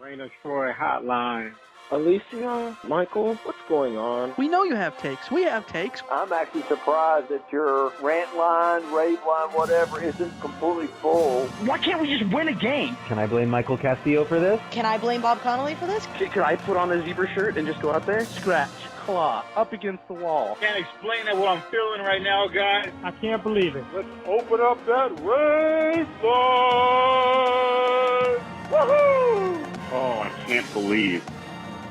Rain of Troy hotline. Alicia, Michael, what's going on? We know you have takes. We have takes. I'm actually surprised that your rant line, rave line, whatever, isn't completely full. Why can't we just win a game? Can I blame Michael Castillo for this? Can I blame Bob Connolly for this? Can I put on a zebra shirt and just go out there? Scratch, claw, up against the wall. Can't explain it, what I'm feeling right now, guys. I can't believe it. Let's open up that rave line! Woohoo! Oh, I can't believe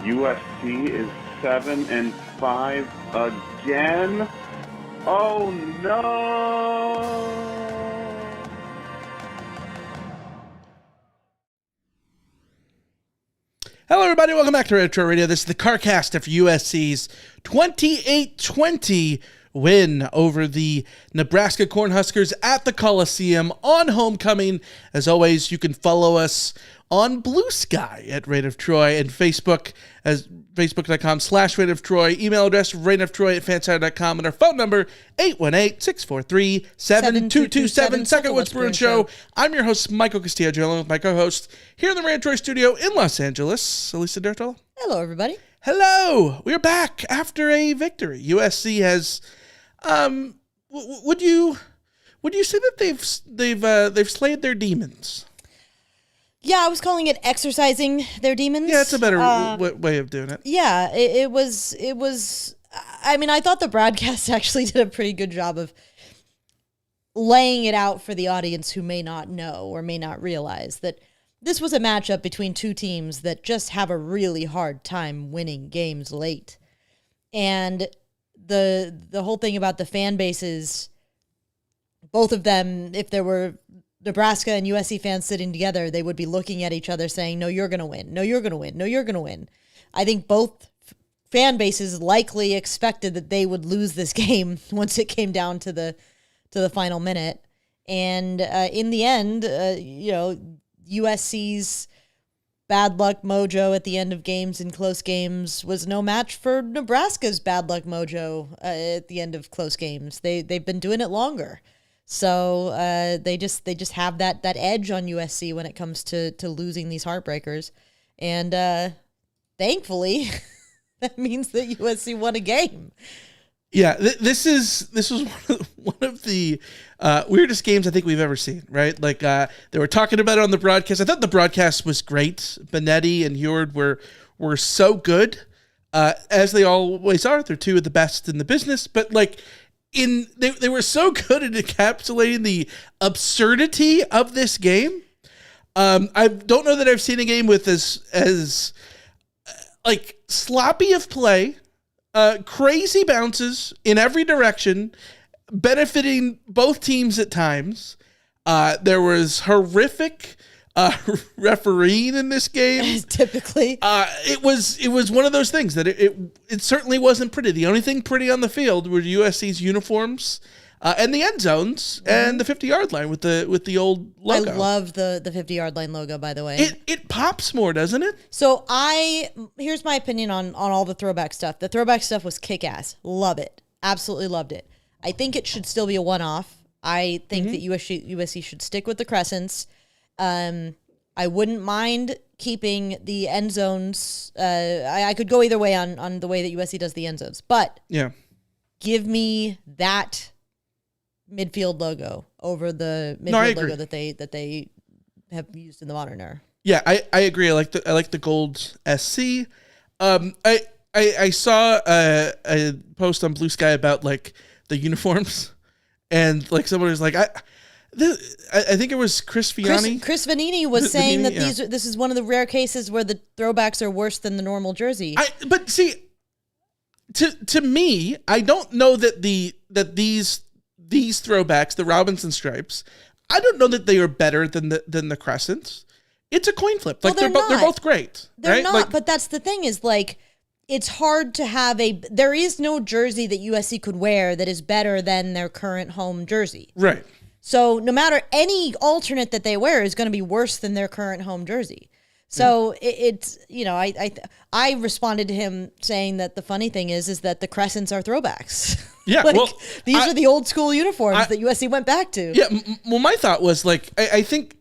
USC is 7-5 again. Oh no! Hello, everybody. Welcome back to Retro Radio. This is the Carcast after USC's 28-20 win over the Nebraska Cornhuskers at the Coliseum on homecoming. As always, you can follow us on Blue Sky at Rate of Troy and Facebook as facebook.com/Rate of Troy. Email address rateoftroy@fanside.com and our phone number 818-643-7227. Second Woodsboro Show. I'm your host, Michael Castillo, along with my co-host here in the Rant Troy studio in Los Angeles, Alicia Artola. Hello, everybody. Hello, we're back after a victory. USC has, would you say that they've slayed their demons? Yeah, I was calling it exercising their demons. Yeah, it's a better way of doing it. Yeah, it was. I mean, I thought the broadcast actually did a pretty good job of laying it out for the audience who may not know or may not realize that this was a matchup between two teams that just have a really hard time winning games late. And the whole thing about the fan bases, both of them, if there were Nebraska and USC fans sitting together, they would be looking at each other saying, no, you're going to win. No, you're going to win. No, you're going to win. I think both fan bases likely expected that they would lose this game once it came down to the final minute. And in the end, USC's bad luck mojo at the end of games and close games was no match for Nebraska's bad luck mojo at the end of close games. They've been doing it longer. So they just have that edge on USC when it comes to losing these heartbreakers. And thankfully, that means that USC won a game. Yeah, this was one of the weirdest games I think we've ever seen, right? Like they were talking about it on the broadcast. I thought the broadcast was great. Benetti and Heward were so good, as they always are. They're two of the best in the business, but like they were so good at encapsulating the absurdity of this game. I don't know that I've seen a game with as like sloppy of play, crazy bounces in every direction, benefiting both teams at times. There was horrific refereeing in this game. Typically, it was one of those things that it certainly wasn't pretty. The only thing pretty on the field were USC's uniforms and the end zones and the 50-yard line with the old logo. I love the 50-yard line logo, by the way. It pops more, doesn't it? So here's my opinion on all the throwback stuff. The throwback stuff was kick-ass. Love it. Absolutely loved it. I think it should still be a one-off. I think that USC should stick with the crescents. I wouldn't mind keeping the end zones. I could go either way on the way that USC does the end zones, but yeah, give me that midfield logo over the midfield logo that they have used in the modern era. Yeah, I agree. I like the gold SC. I saw a post on Blue Sky about like the uniforms, and like someone was like, I think it was Chris Vianney. Chris Vanini was saying that this is one of the rare cases where the throwbacks are worse than the normal jersey. But see, to me, I don't know that these throwbacks, the Robinson stripes, I don't know that they are better than the Crescents. It's a coin flip. Like they're both great. They're right? not. Like, but that's the thing is like, it's hard to have there is no jersey that USC could wear that is better than their current home jersey. Right. So no matter any alternate that they wear is going to be worse than their current home jersey. So it's, I responded to him saying that the funny thing is that the Crescents are throwbacks. Yeah. These are the old school uniforms that USC went back to. Yeah. Well, my thought was like, I think,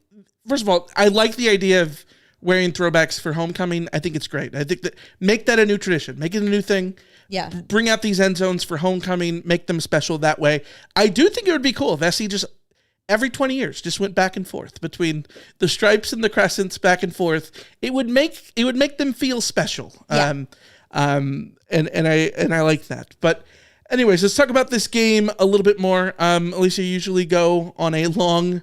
first of all, I like the idea of wearing throwbacks for homecoming. I think it's great. I think that make that a new tradition, make it a new thing. Yeah. Bring out these end zones for homecoming, make them special that way. I do think it would be cool if SC just every 20 years just went back and forth between the stripes and the crescents, back and forth. It would make them feel special. Yeah. And I like that. But anyways, let's talk about this game a little bit more. Alicia, you usually go on a long,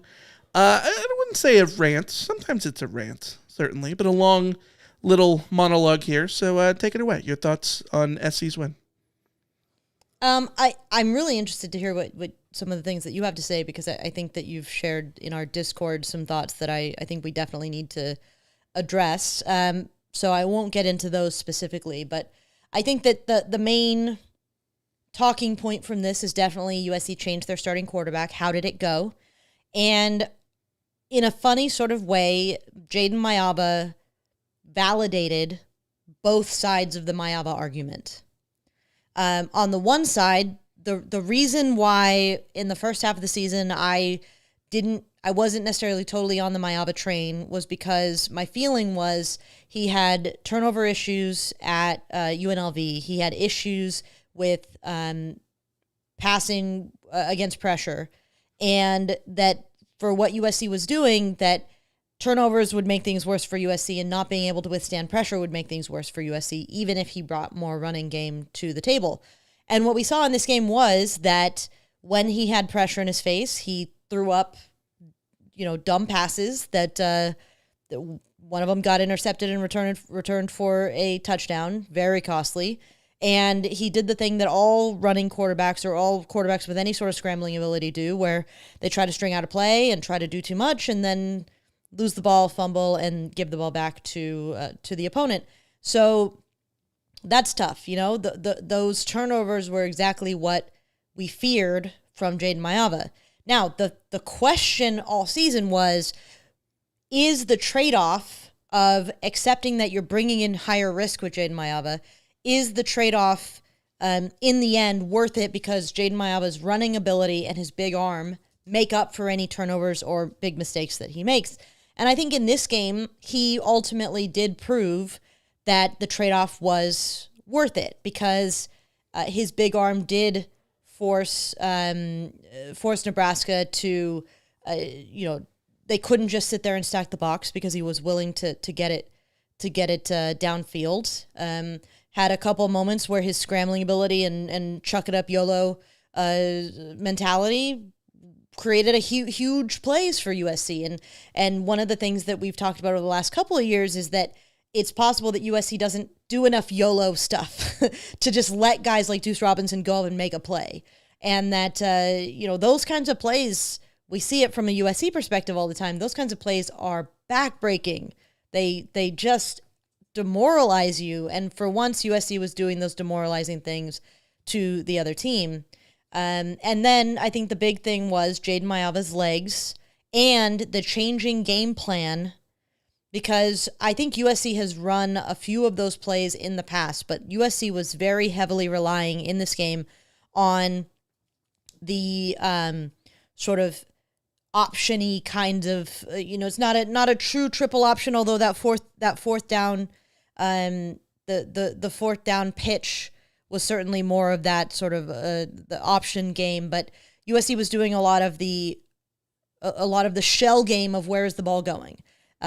I wouldn't say a rant. Sometimes it's a rant, certainly, but a long little monologue here. So take it away. Your thoughts on SC's win. I'm really interested to hear what some of the things that you have to say, because I think that you've shared in our Discord some thoughts that I think we definitely need to address. So I won't get into those specifically, but I think that the main talking point from this is definitely USC changed their starting quarterback. How did it go? And in a funny sort of way, Jaden Mayaba validated both sides of the Mayaba argument. On the one side, the reason why in the first half of the season I wasn't necessarily totally on the Mayaba train was because my feeling was he had turnover issues at UNLV. He had issues with passing against pressure, and that for what USC was doing, that turnovers would make things worse for USC, and not being able to withstand pressure would make things worse for USC, even if he brought more running game to the table. And what we saw in this game was that when he had pressure in his face, he threw up, dumb passes that one of them got intercepted and returned for a touchdown, very costly. And he did the thing that all running quarterbacks, or all quarterbacks with any sort of scrambling ability, do, where they try to string out a play and try to do too much and then lose the ball, fumble, and give the ball back to the opponent. So that's tough. Those turnovers were exactly what we feared from Jaden Mayaba. Now, the question all season was, is the trade-off of accepting that you're bringing in higher risk with Jaden Mayaba, is the trade-off in the end worth it, because Jaden Mayaba's running ability and his big arm make up for any turnovers or big mistakes that he makes? And I think in this game, he ultimately did prove that the trade-off was worth it, because his big arm did force Nebraska to, they couldn't just sit there and stack the box, because he was willing to get it downfield. Had a couple moments where his scrambling ability and chuck it up YOLO mentality created a huge plays for USC. And one of the things that we've talked about over the last couple of years is that it's possible that USC doesn't do enough YOLO stuff to just let guys like Deuce Robinson go and make a play. And that, those kinds of plays, we see it from a USC perspective all the time. Those kinds of plays are backbreaking. They just demoralize you. And for once, USC was doing those demoralizing things to the other team. And then I think the big thing was Jaden Mayaba's legs and the changing game plan, because I think USC has run a few of those plays in the past, but USC was very heavily relying in this game on the sort of option-y kind of, it's not a true triple option, although that fourth down, the fourth down pitch was certainly more of that sort of the option game. But USC was doing a lot of the shell game of where is the ball going.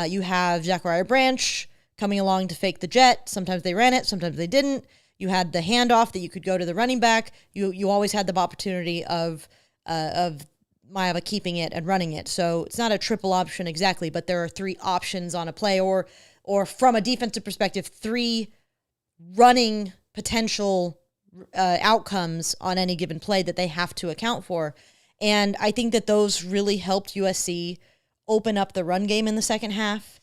You have Zachariah Branch coming along to fake the jet. Sometimes they ran it, sometimes they didn't. You had the handoff that you could go to the running back. You always had the opportunity of Mayaba keeping it and running it. So it's not a triple option exactly, but there are three options on a play, or from a defensive perspective, three running potential outcomes on any given play that they have to account for. And I think that those really helped USC open up the run game in the second half,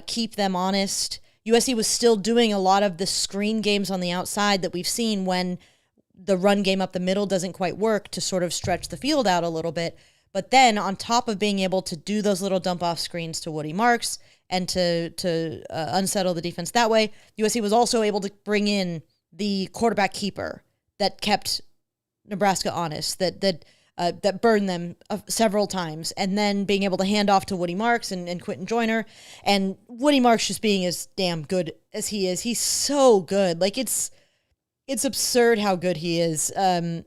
keep them honest. USC was still doing a lot of the screen games on the outside that we've seen when the run game up the middle doesn't quite work, to sort of stretch the field out a little bit. But then on top of being able to do those little dump-off screens to Woody Marks and to unsettle the defense that way, USC was also able to bring in the quarterback keeper that kept Nebraska honest, that that burned them several times, and then being able to hand off to Woody Marks and Quentin Joyner, and Woody Marks just being as damn good as he is. He's so good. Like it's absurd how good he is. I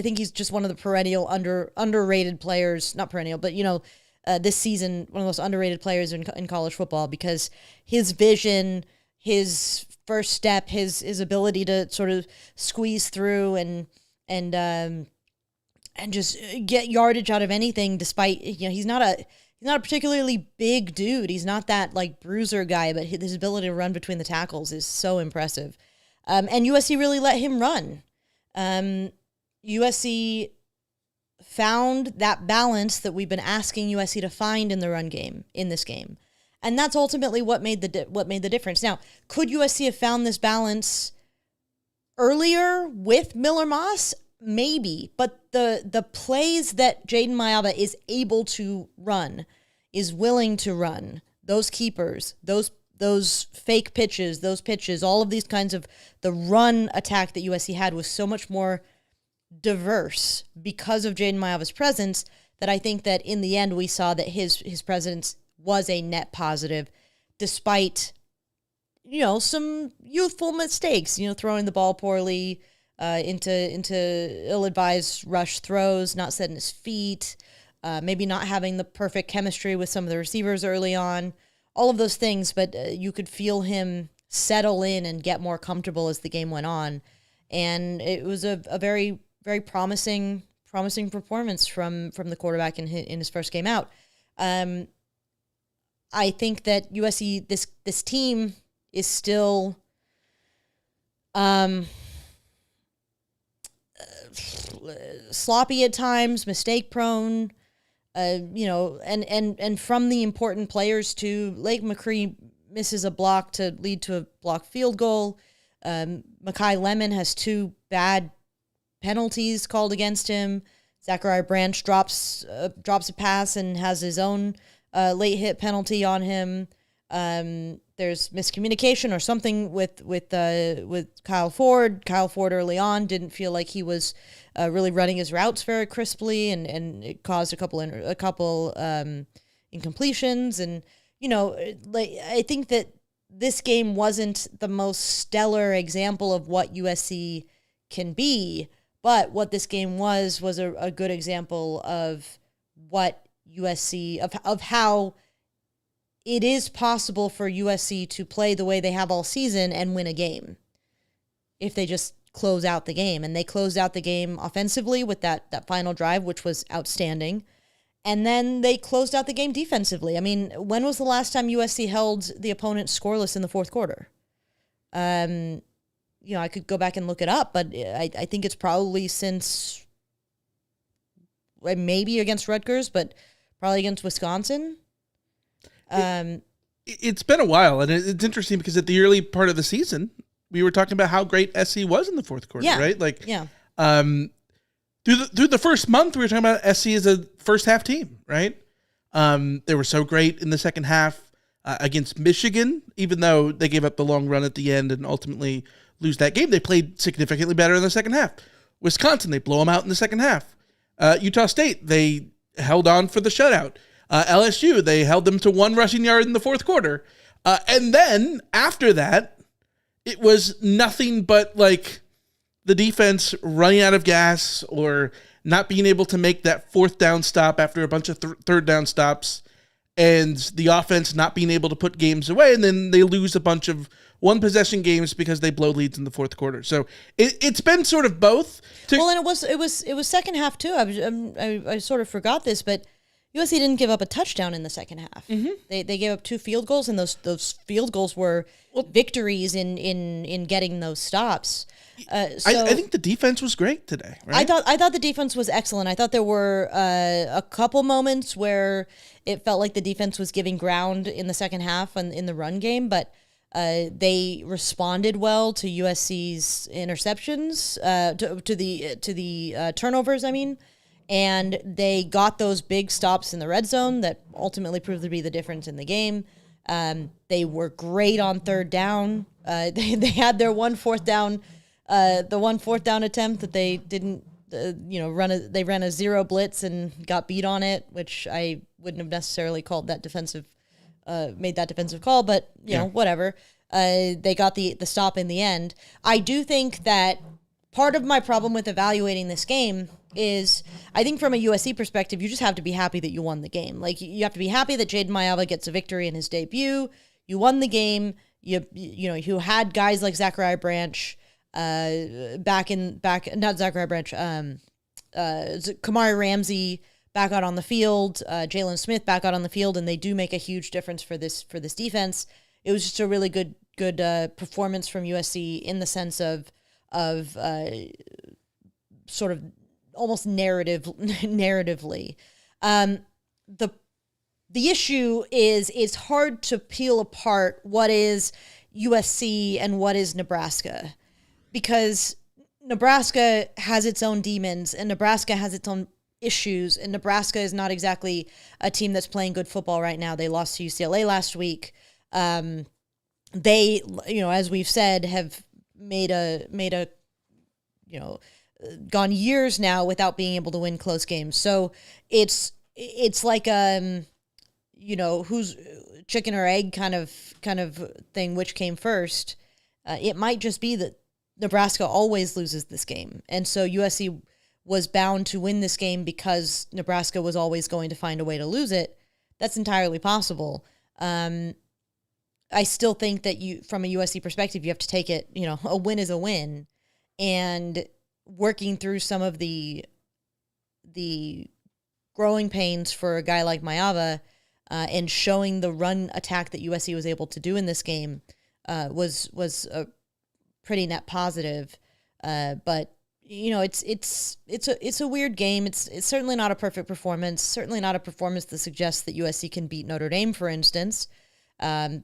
think he's just one of the perennial underrated players, not perennial, but this season, one of the most underrated players in college football, because his vision, his first step, his ability to sort of squeeze through and just get yardage out of anything, despite, he's not a particularly big dude. He's not that like bruiser guy, but his ability to run between the tackles is so impressive. And USC really let him run. USC found that balance that we've been asking USC to find in the run game in this game. And that's ultimately what made the difference. Now, could USC have found this balance earlier with Miller Moss? Maybe, but the plays that Jaden Mayaba is able to run, is willing to run, those keepers, those fake pitches, those pitches, all of these kinds of, the run attack that USC had was so much more diverse because of Jaden Mayaba's presence, that I think that in the end we saw that his presence was a net positive, despite some youthful mistakes, throwing the ball poorly, into ill-advised rush throws, not setting his feet, maybe not having the perfect chemistry with some of the receivers early on, all of those things. But you could feel him settle in and get more comfortable as the game went on. And it was a very, very promising performance from the quarterback in his first game out. I think that USC, this team is still sloppy at times, mistake prone, and from the important players too. Lake McCree misses a block to lead to a blocked field goal. Mekhi Lemon has 2 bad penalties called against him. Zachariah Branch drops a pass and has his own late hit penalty on him. There's miscommunication or something with Kyle Ford. Kyle Ford early on didn't feel like he was really running his routes very crisply, and it caused a couple incompletions. And I think that this game wasn't the most stellar example of what USC can be, but what this game was a good example of what USC, of how it is possible for USC to play the way they have all season and win a game if they just close out the game. And they closed out the game offensively with that final drive, which was outstanding. And then they closed out the game defensively. I mean, when was the last time USC held the opponent scoreless in the fourth quarter? I could go back and look it up, but I think it's probably since maybe against Rutgers, but probably against Wisconsin. It's been a while, and it's interesting because at the early part of the season, we were talking about how great SC was in the fourth quarter, right? Like, yeah. Through the first month, we were talking about SC as a first half team, right? They were so great in the second half against Michigan, even though they gave up the long run at the end and ultimately lose that game. They played significantly better in the second half. Wisconsin, they blow them out in the second half. Utah State, they held on for the shutout. LSU, they held them to 1 rushing yard in the fourth quarter. And then after that, it was nothing but like the defense running out of gas or not being able to make that fourth down stop after a bunch of third down stops, and the offense not being able to put games away. And then they lose a bunch of one possession games because they blow leads in the fourth quarter. So it's been sort of both. Well, and it was second half too. I sort of forgot this, but USC didn't give up a touchdown in the second half. Mm-hmm. They gave up 2 field goals, and those field goals were victories in getting those stops. I think the defense was great today. Right? I thought the defense was excellent. I thought there were a couple moments where it felt like the defense was giving ground in the second half and in the run game, but they responded well to USC's interceptions, to the turnovers. I mean. And they got those big stops in the red zone that ultimately proved to be the difference in the game. They were great on third down. They had their one fourth down attempt that they didn't they ran a zero blitz and got beat on it, which I wouldn't have necessarily called that made that defensive call, but you know, whatever. They got the stop in the end. I do think that part of my problem with evaluating this game is, I think from a USC perspective, you just have to be happy that you won the game. Like, you have to be happy that Jaden Maiava gets a victory in his debut. You won the game. You had guys like Zachariah Branch, Kamari Ramsey back out on the field, Jalen Smith back out on the field, and they do make a huge difference for this defense. It was just a really good performance from USC in the sense of sort of almost narratively. The issue is it's hard to peel apart what is USC and what is Nebraska, because Nebraska has its own demons and Nebraska has its own issues, and Nebraska is not exactly a team that's playing good football right now. They lost to UCLA last week. They, as we've said, have made a gone years now without being able to win close games. So it's like who's chicken or egg kind of thing, which came first. It might just be that Nebraska always loses this game, and so USC was bound to win this game because Nebraska was always going to find a way to lose it. That's entirely possible. I still think that from a USC perspective, you have to take it, a win is a win. And working through some of the growing pains for a guy like Maiava and showing the run attack that USC was able to do in this game was a pretty net positive. But it's a weird game. It's certainly not a perfect performance. Certainly not a performance that suggests that USC can beat Notre Dame, for instance.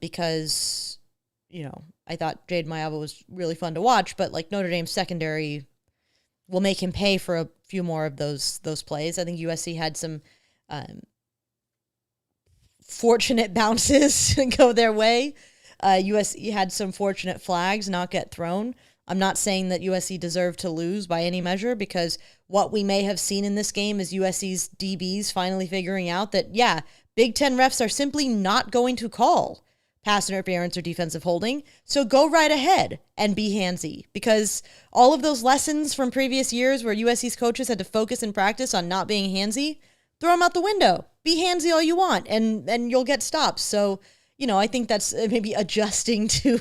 Because, I thought Jade Maiava was really fun to watch, but like Notre Dame's secondary will make him pay for a few more of those plays. I think USC had some fortunate bounces go their way. USC had some fortunate flags not get thrown. I'm not saying that USC deserved to lose by any measure, because what we may have seen in this game is USC's DBs finally figuring out that, Big Ten refs are simply not going to call pass interference or defensive holding, so go right ahead and be handsy, because all of those lessons from previous years where USC's coaches had to focus and practice on not being handsy, throw them out the window. Be handsy all you want, and you'll get stops. So, I think that's maybe adjusting to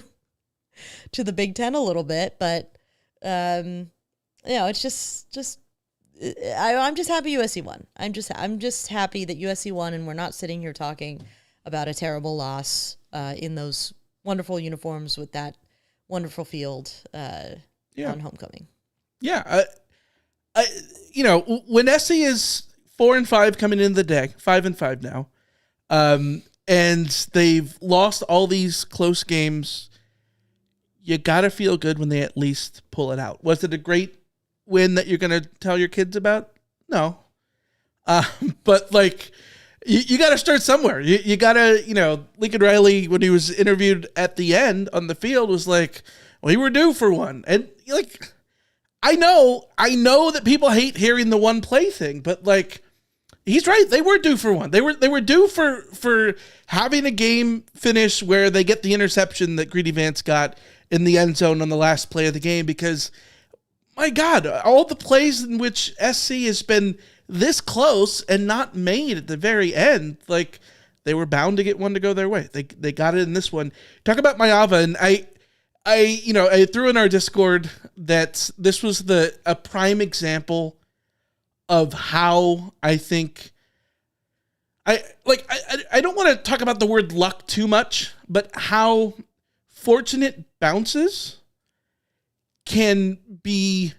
the Big Ten a little bit, but, it's just I'm just happy USC won. I'm just happy that USC won, and we're not sitting here talking about a terrible loss in those wonderful uniforms with that wonderful field on homecoming. Yeah, when SC is 4-5 coming into the day, 5-5 now, and they've lost all these close games, you gotta feel good when they at least pull it out. Was it a great win that you're going to tell your kids about? No. But like, you got to start somewhere. You got to, Lincoln Riley, when he was interviewed at the end on the field, was like, we were due for one. And like, I know that people hate hearing the one play thing, but like, he's right. They were due for one. They were due for having a game finish where they get the interception that Greedy Vance got in the end zone on the last play of the game, because my God, all the plays in which SC has been this close and not made at the very end, like, they were bound to get one to go their way. They got it in this one. Talk about Maiava, and I threw in our Discord that this was a prime example of how I think I don't want to talk about the word luck too much, but how fortunate bounces can be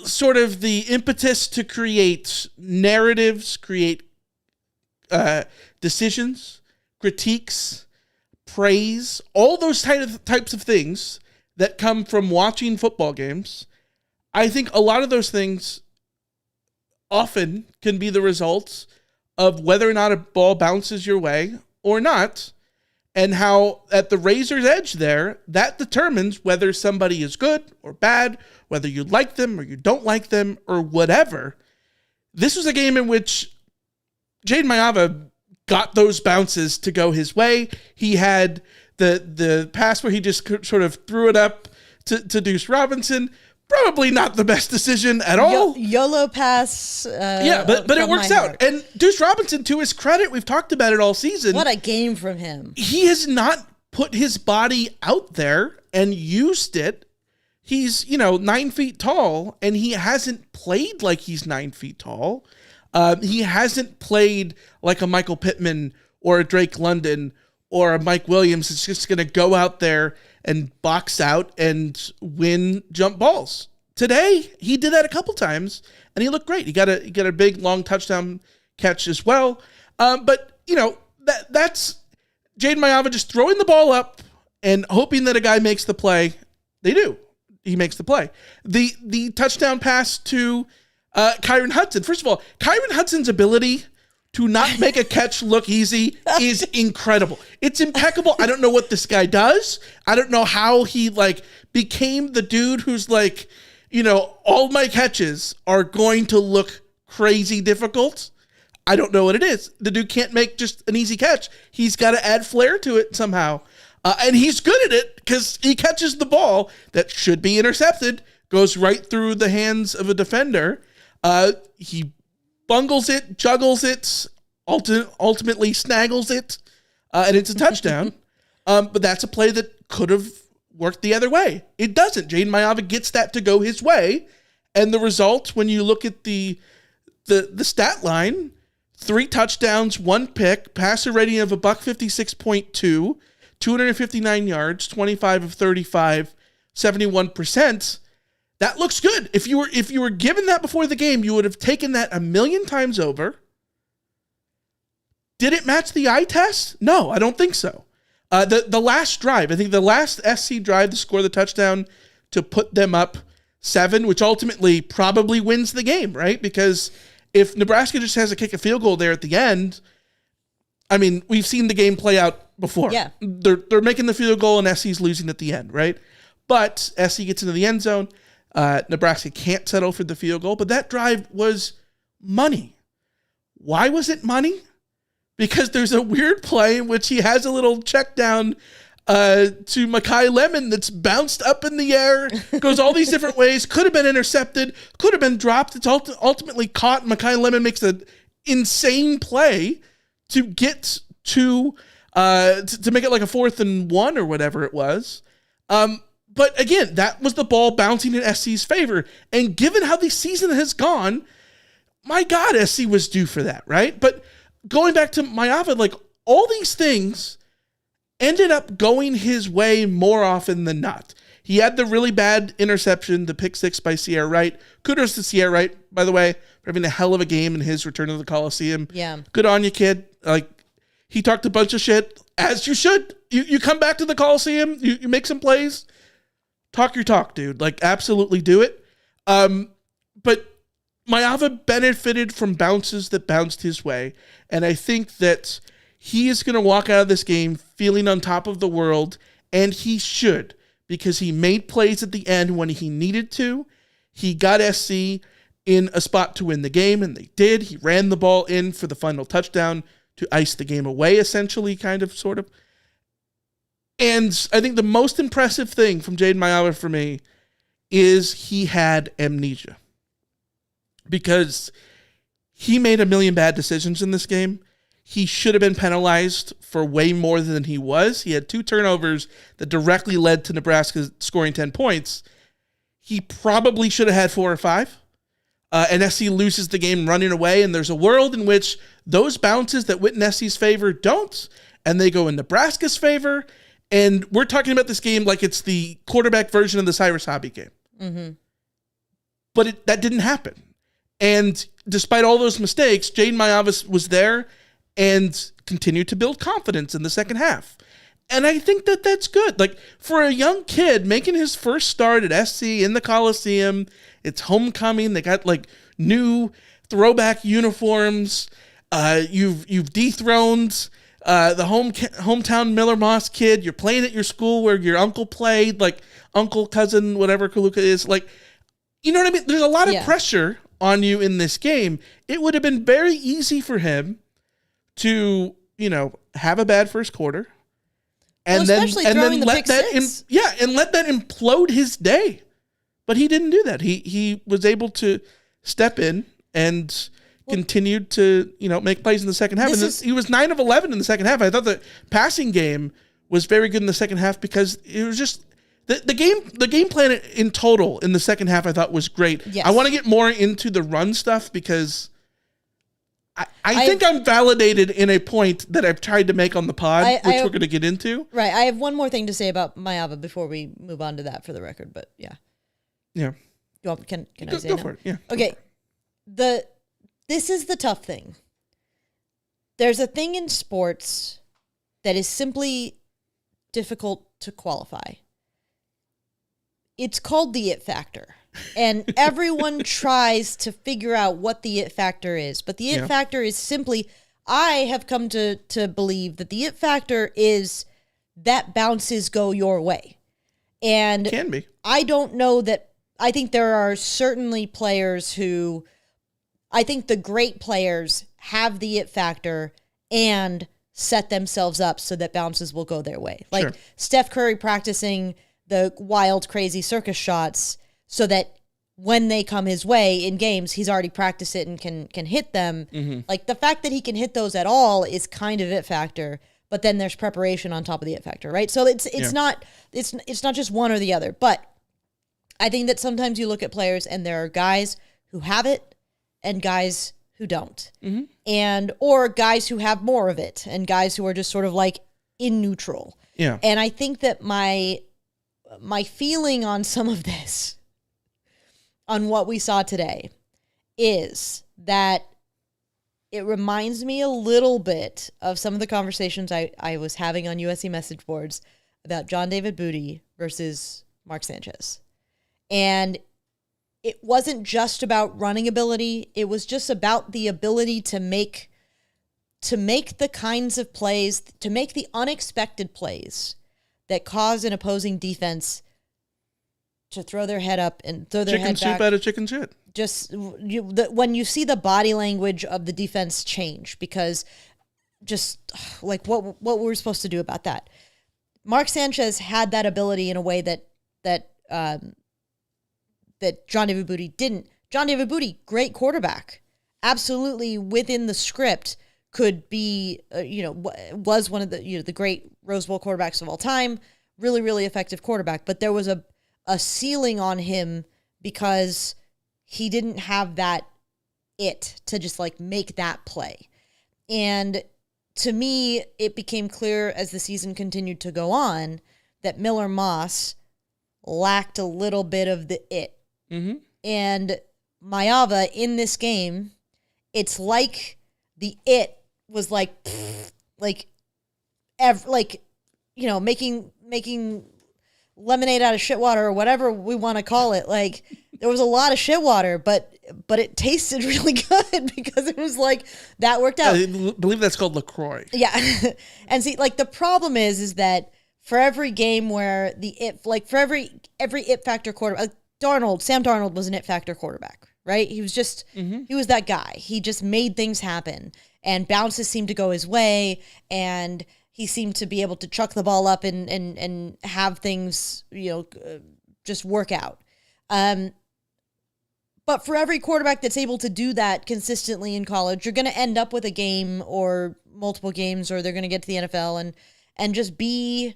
sort of the impetus to create narratives, create decisions, critiques, praise, all those types of things that come from watching football games. I think a lot of those things often can be the results of whether or not a ball bounces your way or not. and how at the razor's edge there, that determines whether somebody is good or bad, whether you like them or you don't like them or whatever. This was a game in which Jaden Mayava got those bounces to go his way. He had the pass where he just sort of threw it up to Deuce Robinson. Probably not the best decision at all. YOLO pass. But it works out. And Deuce Robinson, to his credit, we've talked about it all season. What a game from him. He has not put his body out there and used it. He's, 9 feet tall, and he hasn't played like he's 9 feet tall. He hasn't played like a Michael Pittman or a Drake London or a Mike Williams. It's just going to go out there and box out and win jump balls. Today, he did that a couple times, and he looked great. He got a big, long touchdown catch as well. But that's Jaden Mayava just throwing the ball up and hoping that a guy makes the play. They do. He makes the play. The touchdown pass to Kyron Hudson. First of all, Kyron Hudson's ability to not make a catch look easy is incredible. It's impeccable. I don't know what this guy does. I don't know how he became the dude who's all my catches are going to look crazy difficult. I don't know what it is. The dude can't make just an easy catch. He's got to add flair to it somehow. And he's good at it because he catches the ball that should be intercepted, goes right through the hands of a defender. He bungles it, juggles it, ultimately snaggles it, and it's a touchdown. But that's a play that could have worked the other way. It doesn't. Jaden Mayava gets that to go his way, and the result, when you look at the stat line, 3 touchdowns, 1 pick, passer rating of $156.2, 259 yards, 25 of 35, 71%. That looks good. If you were given that before the game, you would have taken that a million times over. Did it match the eye test? No, I don't think so. The last drive, I think the last SC drive to score the touchdown to put them up 7, which ultimately probably wins the game, right? Because if Nebraska just has to kick a field goal there at the end, I mean, we've seen the game play out before. Yeah. They're making the field goal and SC's losing at the end, right? But SC gets into the end zone. Nebraska can't settle for the field goal, but that drive was money. Why was it money? Because there's a weird play in which he has a little check down to Makai Lemon that's bounced up in the air, goes all these different ways, could have been intercepted, could have been dropped. It's ultimately caught. Makai Lemon makes an insane play to get to make it like a 4th and 1 or whatever it was. But again, that was the ball bouncing in SC's favor. And given how the season has gone, my God, SC was due for that, right? But going back to Mayava, all these things ended up going his way more often than not. He had the really bad interception, the pick 6 by Sierra Wright. Kudos to Sierra Wright, by the way, for having a hell of a game in his return to the Coliseum. Yeah. Good on you, kid. He talked a bunch of shit, as you should. You come back to the Coliseum, you make some plays. Talk your talk, dude. Absolutely do it. But Mayava benefited from bounces that bounced his way. And I think that he is going to walk out of this game feeling on top of the world. And he should, because he made plays at the end when he needed to. He got SC in a spot to win the game, and they did. He ran the ball in for the final touchdown to ice the game away, essentially, sort of. And I think the most impressive thing from Jaden Mayava for me is he had amnesia. Because he made a million bad decisions in this game. He should have been penalized for way more than he was. He had 2 turnovers that directly led to Nebraska scoring 10 points. He probably should have had 4 or 5. And SC loses the game running away. And there's a world in which those bounces that went in SC's favor don't. And they go in Nebraska's favor. And we're talking about this game like it's the quarterback version of the Cyrus Hobby game. Mm-hmm. But that didn't happen. And despite all those mistakes, Jaden Mayava was there and continued to build confidence in the second half. And I think that that's good. For a young kid making his first start at SC in the Coliseum, it's homecoming. They got new throwback uniforms. You've dethroned the hometown Miller Moss kid. You're playing at your school where your uncle played, like uncle, cousin, whatever Kaluka is. Like, you know what I mean? There's a lot of pressure on you in this game. It would have been very easy for him to, have a bad first quarter. And then let that implode his day. But he didn't do that. He was able to step in and continued to, make plays in the second half. He was 9 of 11 in the second half. I thought the passing game was very good in the second half because it was just the game plan in total in the second half I thought was great. Yes. I want to get more into the run stuff because I think I'm validated in a point that I've tried to make on the pod, which we're going to get into. Right. I have one more thing to say about Mayava before we move on to that for the record, but yeah. Yeah. Can I say go no? for it? Yeah. Okay. This is the tough thing. There's a thing in sports that is simply difficult to qualify. It's called the it factor. And everyone tries to figure out what the it factor is. But the it factor is simply, I have come to believe that the it factor is that bounces go your way. And can be. I don't know that. I think there are certainly players who, I think the great players have the it factor and set themselves up so that bounces will go their way. Like Steph Curry practicing the wild, crazy circus shots so that when they come his way in games, he's already practiced it and can hit them. Mm-hmm. Like the fact that he can hit those at all is kind of it factor, but then there's preparation on top of the it factor, right? So it's not just one or the other. But I think that sometimes you look at players and there are guys who have it and guys who don't. Mm-hmm. Or guys who have more of it and guys who are just sort of like in neutral. Yeah. And I think that my feeling on some of this, on what we saw today, is that it reminds me a little bit of some of the conversations I was having on USC message boards about John David Booty versus Mark Sanchez. And it wasn't just about running ability. It was just about the ability to make the kinds of plays, to make the unexpected plays that cause an opposing defense to throw their head up and throw their head back. Chicken soup out of chicken shit. Just when you see the body language of the defense change, because just like what we're supposed to do about that. Mark Sanchez had that ability in a way that John David Booty didn't. John David Booty, great quarterback, absolutely within the script, could be was one of the great Rose Bowl quarterbacks of all time. Really, really effective quarterback, but there was a ceiling on him because he didn't have that it to just like make that play. And to me, it became clear as the season continued to go on that Miller Moss lacked a little bit of the it. Mm-hmm. And Mayava in this game, it's like the it was making lemonade out of shit water or whatever we want to call it. Like there was a lot of shit water, but it tasted really good because it was like that worked out. I believe that's called LaCroix. Yeah. And see, like the problem is that for every game where for every it factor quarterback, Sam Darnold was an it factor quarterback, right? He was just, he was that guy. He just made things happen and bounces seemed to go his way and he seemed to be able to chuck the ball up and have things, just work out. But for every quarterback that's able to do that consistently in college, you're going to end up with a game or multiple games, or they're going to get to the NFL and just be,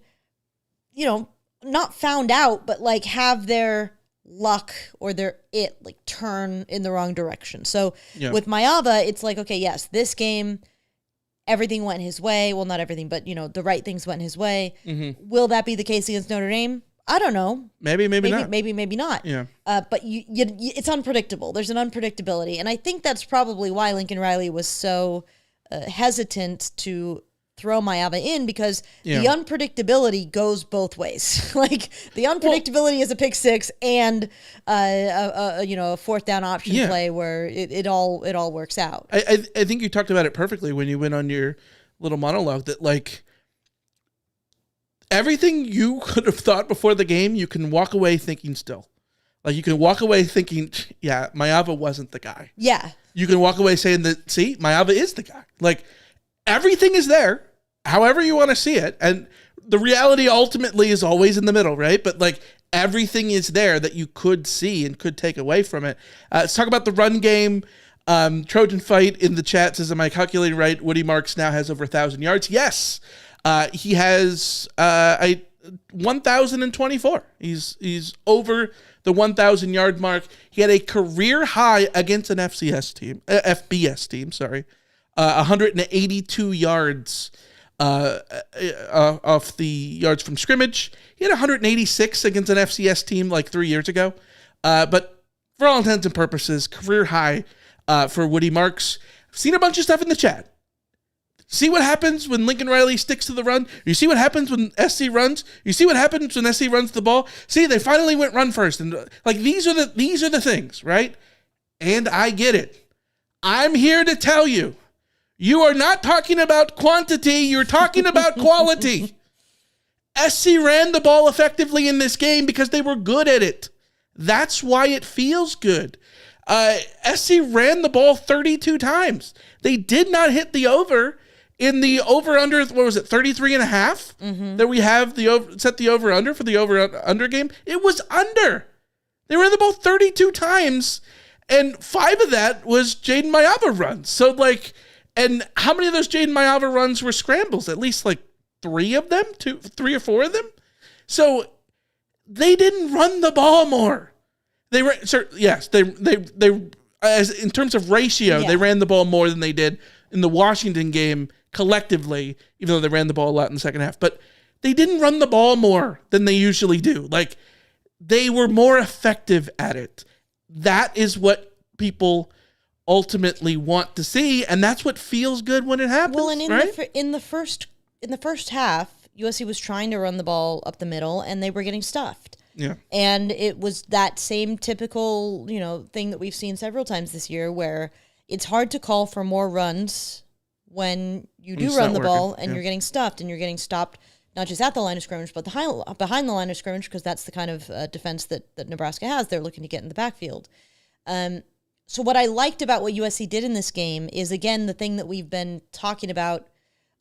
not found out, but like have their luck or their it like turn in the wrong direction. So with Mayava, it's like, okay, yes, this game, everything went his way. Well, not everything, but the right things went his way. Mm-hmm. Will that be the case against Notre Dame? I don't know. Maybe not. Maybe not. Yeah. But it's unpredictable. There's an unpredictability, and I think that's probably why Lincoln Riley was so hesitant to throw Mayava in, because the unpredictability goes both ways. Like the unpredictability is a pick six and a fourth down option play where it all works out. I think you talked about it perfectly when you went on your little monologue that like everything you could have thought before the game, you can walk away thinking still. Like you can walk away thinking, yeah, Maeva wasn't the guy. Yeah. You can walk away saying that, see, Maeva is the guy. Like everything is there, however you want to see it. And the reality ultimately is always in the middle, right? But like everything is there that you could see and could take away from it. Let's talk about the run game. Trojan Fight in the chat says, am I calculating right? Woody Marks now has over 1,000 yards. Yes. He has 1,024. He's over the 1,000 yard mark. He had a career high against an FBS team, sorry. 182 yards off the yards from scrimmage. He had 186 against an FCS team like 3 years ago. But for all intents and purposes, career high for Woody Marks. I've seen a bunch of stuff in the chat. See what happens when Lincoln Riley sticks to the run. You see what happens when SC runs. You see what happens when SC runs the ball. See, they finally went run first, and like these are the things, right? And I get it. I'm here to tell you, you are not talking about quantity. You're talking about quality. SC ran the ball effectively in this game because they were good at it. That's why it feels good. SC ran the ball 32 times. They did not hit the over. In the over-under, what was it, 33.5? That we have set the over-under for the over-under game? It was under. They ran the ball 32 times, and 5 of that was Jaden Maeva runs. So, like, and how many of those Jaden Maeva runs were scrambles? At least, like, 3 of them? 3 or 4 of them? So, they didn't run the ball more. They as in terms of ratio, they ran the ball more than they did in the Washington game collectively, even though they ran the ball a lot in the second half. But they didn't run the ball more than they usually do. Like, they were more effective at it. That is what people ultimately want to see, and that's what feels good when it happens. Well, and in the first half, USC was trying to run the ball up the middle, and they were getting stuffed. Yeah. And it was that same typical, thing that we've seen several times this year, where it's hard to call for more runs when you do run the ball and you're getting stuffed, and you're getting stopped not just at the line of scrimmage, but behind the line of scrimmage, because that's the kind of defense that Nebraska has. They're looking to get in the backfield. So what I liked about what USC did in this game is, again, the thing that we've been talking about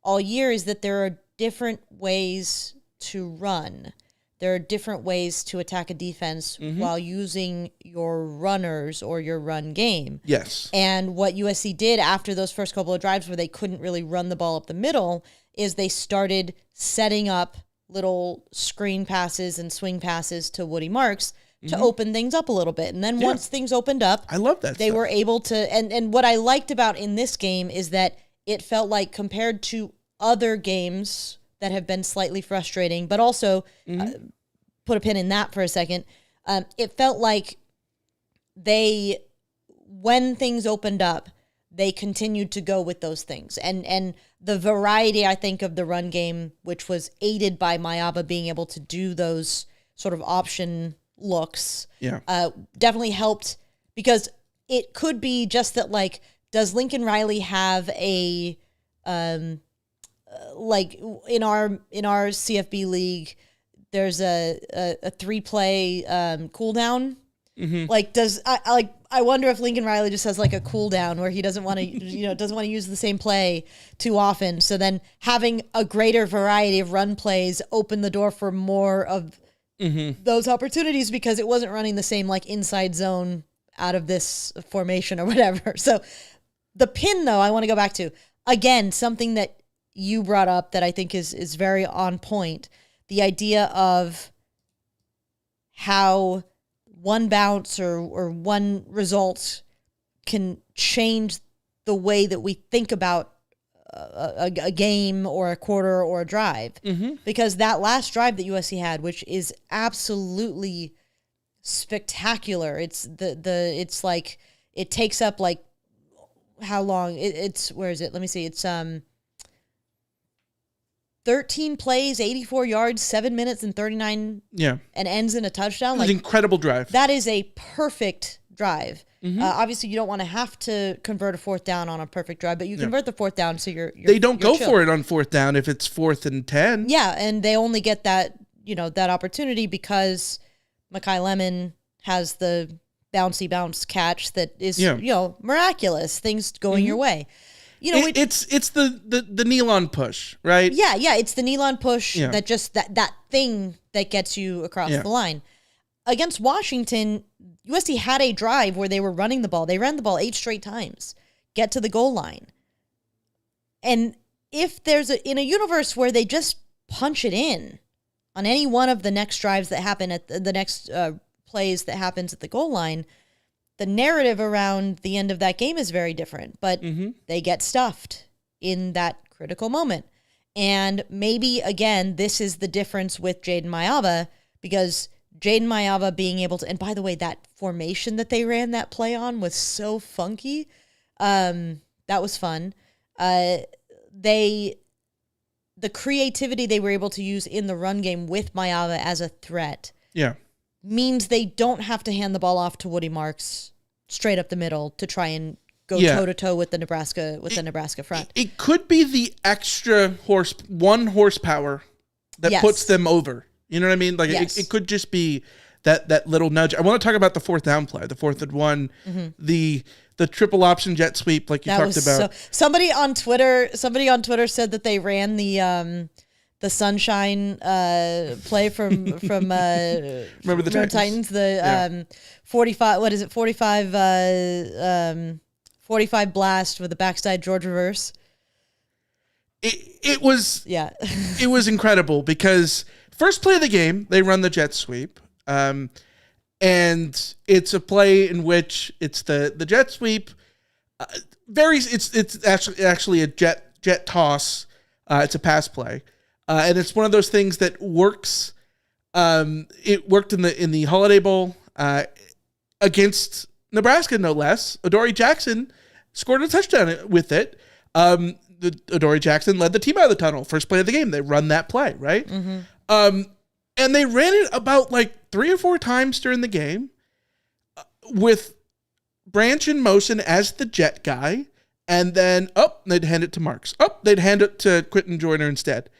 all year is that there are different ways to run. There are different ways to attack a defense while using your runners or your run game. Yes. And what USC did after those first couple of drives where they couldn't really run the ball up the middle is they started setting up little screen passes and swing passes to Woody Marks to open things up a little bit. And then once things opened up, I love that they were able to, and what I liked about in this game is that it felt like, compared to other games that have been slightly frustrating, but also put a pin in that for a second. It felt like when things opened up, they continued to go with those things. And the variety, I think, of the run game, which was aided by Maeva being able to do those sort of option looks, definitely helped, because it could be just that, like, does Lincoln Riley have a like in our CFB league, there's a 3-play cooldown. Like, I wonder if Lincoln Riley just has like a cooldown where he doesn't want to use the same play too often. So then having a greater variety of run plays opened the door for more of those opportunities, because it wasn't running the same like inside zone out of this formation or whatever. So the pin, though, I want to go back to, again, something that you brought up that I think is very on point. The idea of how one bounce or one result can change the way that we think about a game or a quarter or a drive. Because that last drive that USC had, which is absolutely spectacular, it's like, it takes up like, how long? It's where is it? Let me see. It's 13 plays, 84 yards, 7 minutes and 39, and ends in a touchdown. Like, an incredible drive. That is a perfect drive. Obviously, you don't want to have to convert a fourth down on a perfect drive, but you convert the fourth down, so you're they don't go chill. for it on fourth down if it's 4th and 10. Yeah, and they only get that that opportunity because Mekhi Lemon has the bouncy bounce catch that is miraculous. Things going your way. It's the Nealon push, right? Yeah, it's the Nealon push that just that thing that gets you across the line. Against Washington, USC had a drive where they were running the ball. They ran the ball 8 straight times, get to the goal line. And if there's in a universe where they just punch it in on any one of the next drives that happen at the next plays that happens at the goal line, the narrative around the end of that game is very different. But they get stuffed in that critical moment. And maybe, again, this is the difference with Jaden Mayava, because Jaden Mayava being able to, and by the way, that formation that they ran that play on was so funky. That was fun. The creativity they were able to use in the run game with Mayava as a threat means they don't have to hand the ball off to Woody Marks straight up the middle to try and go toe-to-toe with the Nebraska front. It could be the extra horsepower that puts them over. You know what I mean? Like it could just be that little nudge. I want to talk about the 4th down play, the 4th and 1, the triple option jet sweep, like you talked about. Somebody on Twitter said that they ran the sunshine play from remember the Titans, the 45. What is it? 45 blast with the backside George reverse. It was it was incredible because first play of the game, they run the jet sweep. And it's a play in which it's the jet sweep. It's actually a jet toss. It's a pass play. And it's one of those things that works. It worked in the Holiday Bowl against Nebraska, no less. Adoree Jackson scored a touchdown with it. Adoree Jackson led the team out of the tunnel. First play of the game, they run that play, right? And they ran it about 3 or 4 times during the game with Branch in motion as the jet guy. And then, they'd hand it to Marks. They'd hand it to Quentin Joyner instead.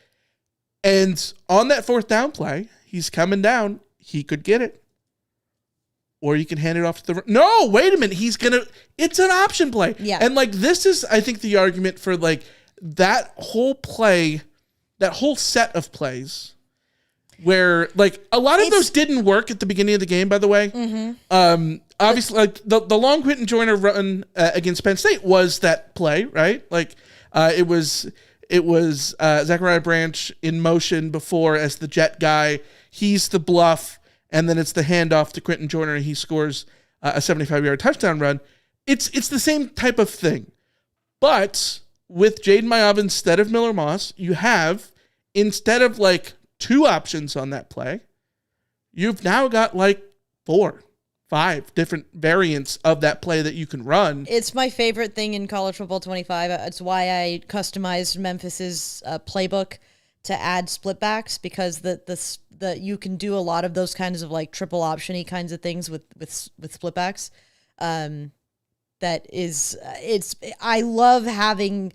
And on that 4th down play, he's coming down. He could get it. Or you can hand it off to the... No, wait a minute. It's an option play. Yeah. And this is, I think, the argument for that whole play, that whole set of plays where a lot of those didn't work at the beginning of the game, by the way. Obviously, the long Quentin Joyner run against Penn State was that play, right? It was Zachariah Branch in motion before as the jet guy. He's the bluff, and then it's the handoff to Quentin Joyner, and he scores a 75-yard touchdown run. It's the same type of thing. But with Jaden Mayava instead of Miller Moss, you have, instead of 2 options on that play, you've now got 4, 5 different variants of that play that you can run. It's my favorite thing in College Football 25. It's why I customized Memphis's playbook to add splitbacks, because the you can do a lot of those kinds of triple option-y kinds of things with splitbacks. I love having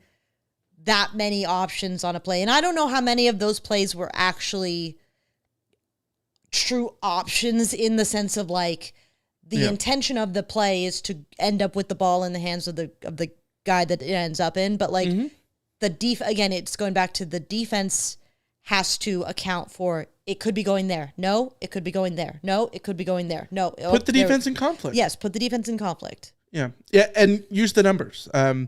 that many options on a play. And I don't know how many of those plays were actually true options in the sense of the intention of the play is to end up with the ball in the hands of the guy that it ends up in. But again, it's going back to the defense has to account for, it could be going there. No, it could be going there. No, it could be going there. No. Put the defense in conflict. Yes, put the defense in conflict. Yeah, and use the numbers. The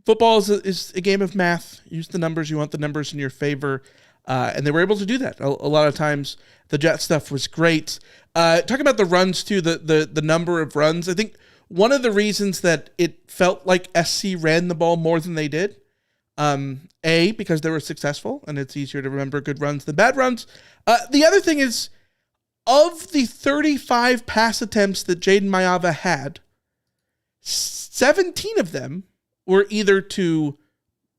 football is a game of math. Use the numbers. You want the numbers in your favor. And they were able to do that. A lot of times the jet stuff was great. Talking about the runs too, the number of runs. I think one of the reasons that it felt like SC ran the ball more than they did, because they were successful and it's easier to remember good runs than bad runs. The other thing is, of the 35 pass attempts that Jaden Mayava had, 17 of them were either to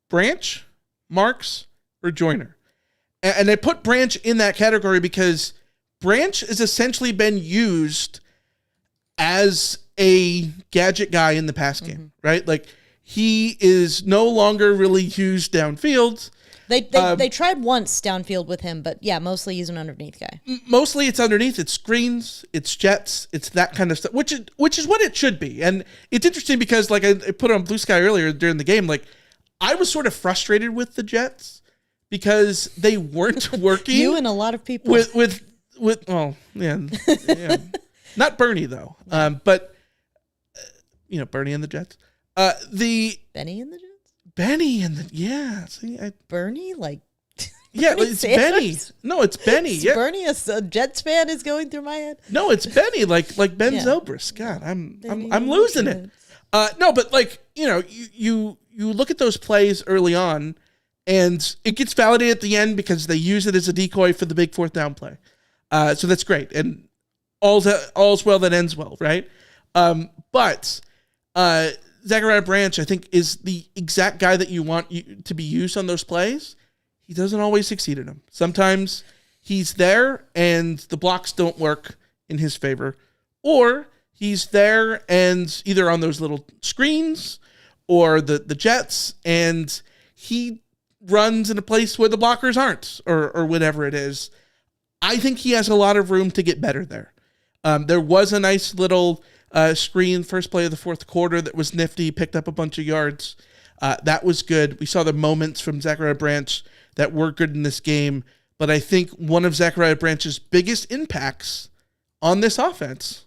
Branch, Marks, or Joyner. And I put Branch in that category because Branch has essentially been used as a gadget guy in the pass game, right? Like he is no longer really used downfield. They tried once downfield with him, but yeah, mostly he's an underneath guy. Mostly it's underneath. It's screens, it's jets, it's that kind of stuff, which is what it should be. And it's interesting because like I put on Blue Sky earlier during the game, like I was sort of frustrated with the jets because they weren't working. You and a lot of people with well, yeah. Not Bernie though. But Bernie and the Jets. Benny and the Jets? Benny and the See, Bernie, like yeah, Bernie it's Sanders? Benny. No, it's Benny. Yeah. Bernie, a Jets fan, is going through my head. No, it's Benny, like Ben Yeah. Zobrist. God, I'm Benny losing and it. No, but like you look at those plays early on, and it gets validated at the end because they use it as a decoy for the big fourth down play. So that's great, and all's well that ends well, right? But Zachariah Branch, I think, is the exact guy that you want to be used on those plays. He doesn't always succeed in them. Sometimes he's there and the blocks don't work in his favor, or he's there and either on those little screens or the jets, and he runs in a place where the blockers aren't, or whatever it is. I think he has a lot of room to get better there. There was a nice little screen first play of the fourth quarter that was nifty, picked up a bunch of yards. That was good. We saw the moments from Zachariah Branch that were good in this game, but I think one of Zachariah Branch's biggest impacts on this offense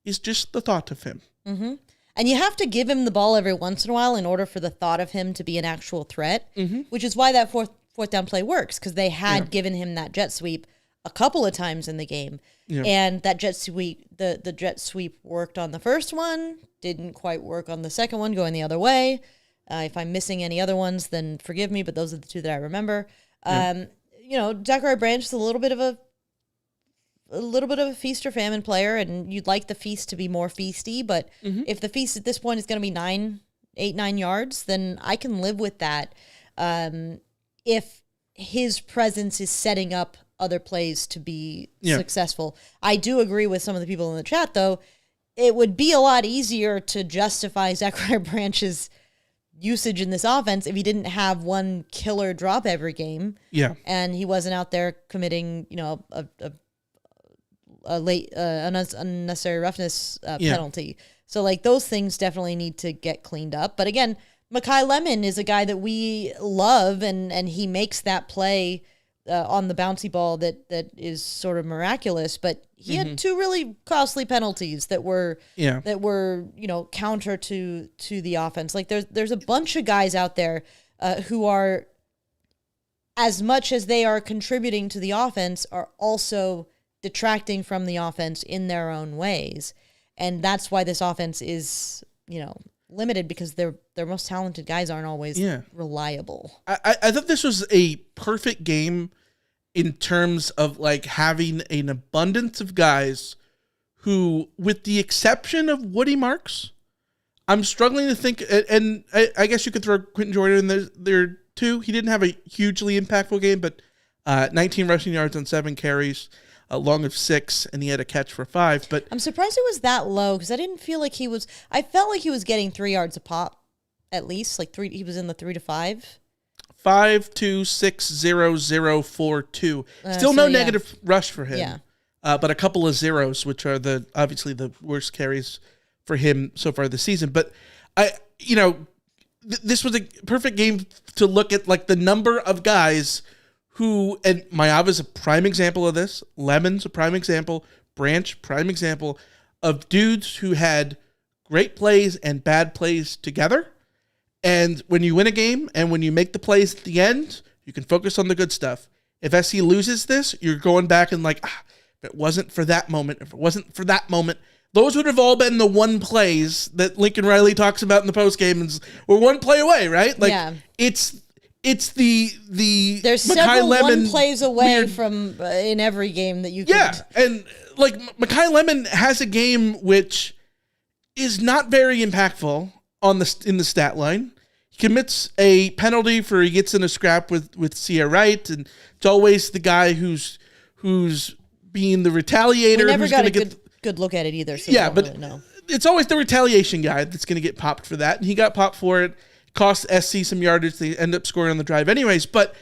is just the thought of him. Mm-hmm. And you have to give him the ball every once in a while in order for the thought of him to be an actual threat, which is why that fourth down play works, because they had given him that jet sweep a couple of times in the game. Yeah. And that jet sweep, the jet sweep worked on the first one, didn't quite work on the second one, going the other way. If I'm missing any other ones, then forgive me, but those are the two that I remember. Zachariah Branch is a little bit of a feast or famine player, and you'd like the feast to be more feasty, but if the feast at this point is going to be 9 yards, then I can live with that. If his presence is setting up other plays to be successful. I do agree with some of the people in the chat, though. It would be a lot easier to justify Zachariah Branch's usage in this offense if he didn't have one killer drop every game. Yeah. And he wasn't out there committing, a late unnecessary roughness penalty. So like those things definitely need to get cleaned up. But again, Mekhi Lemon is a guy that we love, and he makes that play on the bouncy ball that is sort of miraculous, but he had two really costly penalties that were counter to the offense. Like there's a bunch of guys out there who are, as much as they are contributing to the offense, are also detracting from the offense in their own ways, and that's why this offense is limited, because their most talented guys aren't always reliable. I thought this was a perfect game in terms of like having an abundance of guys who, with the exception of Woody Marks, I'm struggling to think, and I guess you could throw Quentin Jordan in there too. He didn't have a hugely impactful game, but 19 rushing yards on 7 carries, long of 6, and he had a catch for 5. But I'm surprised it was that low, because I didn't feel like I felt like he was getting 3 yards a pop, at least. Like 3, he was in the 3 to 5. 5.260042. Still no negative rush for him. Yeah. But a couple of zeros, which are obviously the worst carries for him so far this season. But this was a perfect game to look at, like, the number of guys who, and Mayava's a prime example of this. Lemon's a prime example. Branch, prime example of dudes who had great plays and bad plays together. And when you win a game and when you make the plays at the end, you can focus on the good stuff. If SC loses this, you're going back and like, if it wasn't for that moment, those would have all been the one plays that Lincoln Riley talks about in the postgame, and we're one play away, right? Like it's the there's Mekhi several Lemon one plays away weird, in every game that you and like Mekhi Lemon has a game which is not very impactful in the stat line. He commits a penalty for he gets in a scrap with Sia Wright, and it's always the guy who's being the retaliator. good look at it either. So Yeah, we don't but really know. it's always the retaliation guy that's going to get popped for that. And he got popped for it. Cost SC some yardage. They end up scoring on the drive anyways. But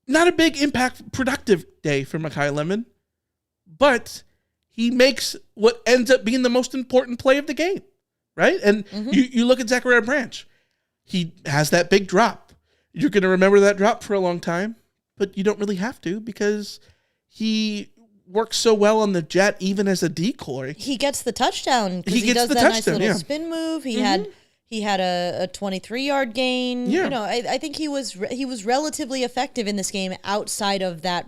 not a big impact, productive day for Mekhi Lemon. But he makes what ends up being the most important play of the game, right? And you look at Zachariah Branch. He has that big drop. You're going to remember that drop for a long time, but you don't really have to because he works so well on the jet, even as a decoy. He gets the touchdown because he gets does the that nice touchdown, little yeah. spin move. He had a 23-yard gain. Yeah. You know, I think he was relatively effective in this game outside of that.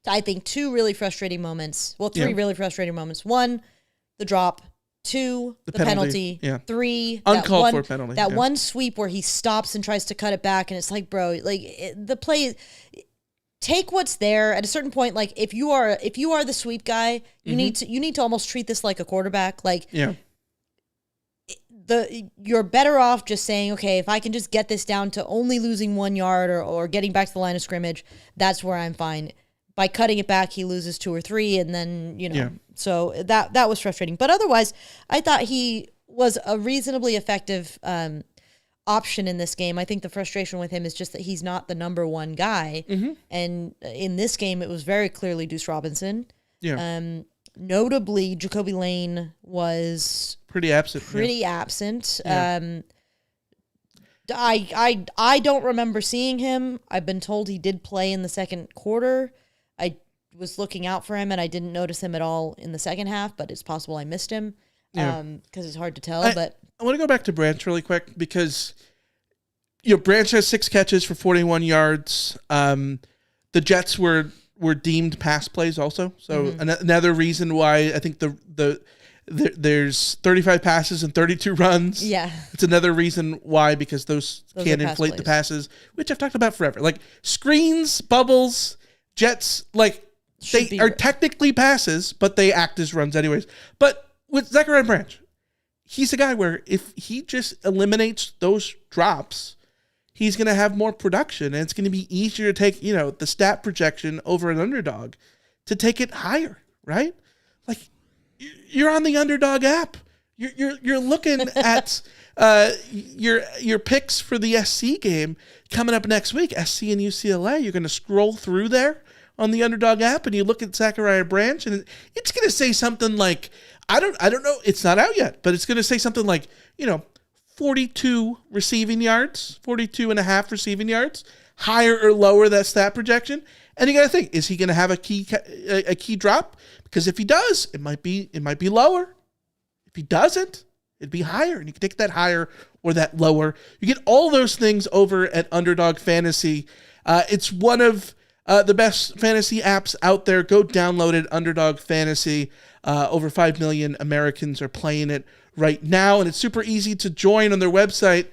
I think two really frustrating moments. Well, three really frustrating moments. One, the drop. Two, the penalty. Yeah. Three, uncalled for penalty. That one sweep where he stops and tries to cut it back, and it's like, bro, the play. Take what's there at a certain point. Like if you are the sweep guy, you need to almost treat this like a quarterback. Like you're better off just saying, okay, if I can just get this down to only losing 1 yard or getting back to the line of scrimmage, that's where I'm fine. By cutting it back, he loses 2 or 3, and then so that was frustrating. But otherwise, I thought he was a reasonably effective option in this game. I think the frustration with him is just that he's not the number one guy. And in this game, it was very clearly Deuce Robinson. Yeah. Notably, Jacoby Lane was pretty absent. Yeah. I don't remember seeing him. I've been told he did play in the second quarter. I was looking out for him, and I didn't notice him at all in the second half, but it's possible I missed him because it's hard to tell. But I want to go back to Branch really quick because Branch has 6 catches for 41 yards. The Jets were deemed pass plays also. So another reason why I think there's 35 passes and 32 runs. Yeah. It's another reason why, because those can't inflate plays. the passes, which I've talked about forever. Like screens, bubbles, Jets, like they are technically passes, but they act as runs anyways. But with Zachariah Branch, he's a guy where if he just eliminates those drops, he's going to have more production, and it's going to be easier to take, the stat projection over an underdog to take it higher, right? Like you're on the Underdog app. You're looking at your picks for the SC game coming up next week, SC and UCLA. You're going to scroll through there on the Underdog app, and you look at Zachariah Branch, and it's going to say something like, I don't know, it's not out yet, but it's going to say something like, 42 receiving yards, 42 and a half receiving yards, higher or lower that stat projection. And you got to think, is he going to have a key drop? Because if he does, it might be lower. If he doesn't, it'd be higher, and you can take that higher or that lower. You get all those things over at Underdog Fantasy. It's one of the best fantasy apps out there. Go download it, Underdog Fantasy. Over 5 million Americans are playing it right now, and it's super easy to join on their website.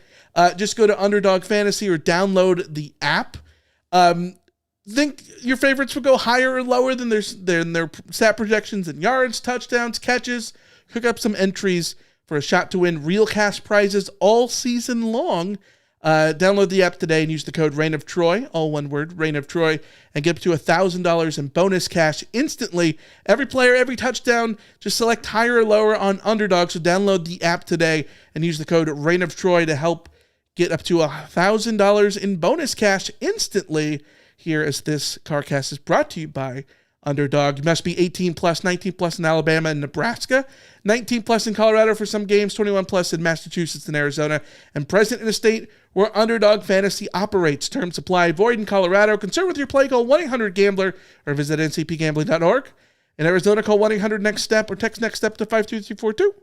Just go to Underdog Fantasy or download the app. Think your favorites will go higher or lower than their stat projections and yards, touchdowns, catches. Cook up some entries for a shot to win real cash prizes all season long. Download the app today and use the code Reign of Troy, all one word, Reign of Troy, and get up to $1,000 in bonus cash instantly. Every player, every touchdown, just select higher or lower on Underdog. So download the app today and use the code Reign of Troy to help get up to $1,000 in bonus cash instantly. Here, as this Carcast is brought to you by Underdog. You must be 18 plus, 19 plus in Alabama and Nebraska, 19 plus in Colorado for some games, 21 plus in Massachusetts and Arizona, and present in a state where Underdog Fantasy operates. Terms apply. Void in Colorado. Concerned with your play, call 1-800-GAMBLER or visit ncpgambling.org. In Arizona, call 1-800-NEXT-STEP or text NEXT STEP to 52342.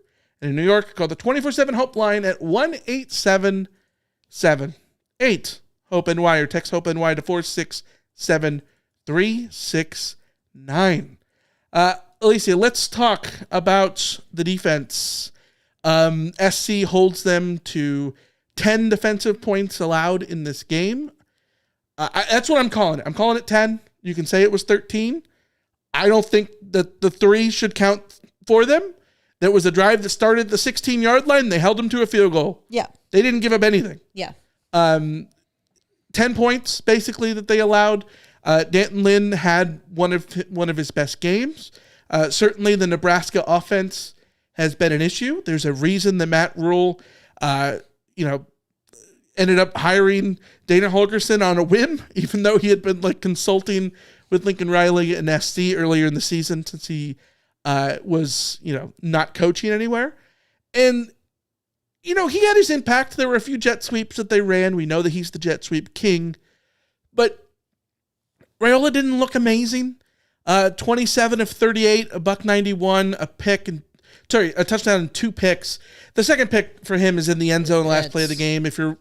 And in New York, call the 24/7 Hope line at 1-877-8-HOPE-NY or text HOPE-NY to 467-369. Alicia, let's talk about the defense. SC holds them to 10 defensive points allowed in this game. That's what I'm calling it. I'm calling it 10. You can say it was 13. I don't think that the 3 should count for them. There was a drive that started at the 16-yard line. They held them to a field goal. Yeah. They didn't give up anything. Yeah. 10 points, basically, that they allowed. Danton Lynn had one of his best games. Certainly the Nebraska offense has been an issue. There's a reason that Matt Rule, ended up hiring Dana Holgerson on a whim, even though he had been consulting with Lincoln Riley and SC earlier in the season since he was, not coaching anywhere. And, he had his impact. There were a few jet sweeps that they ran. We know that he's the jet sweep king. But Raiola didn't look amazing. 27 of 38, a $191, a touchdown and 2 picks. The second pick for him is in the end zone, last play of the game. If you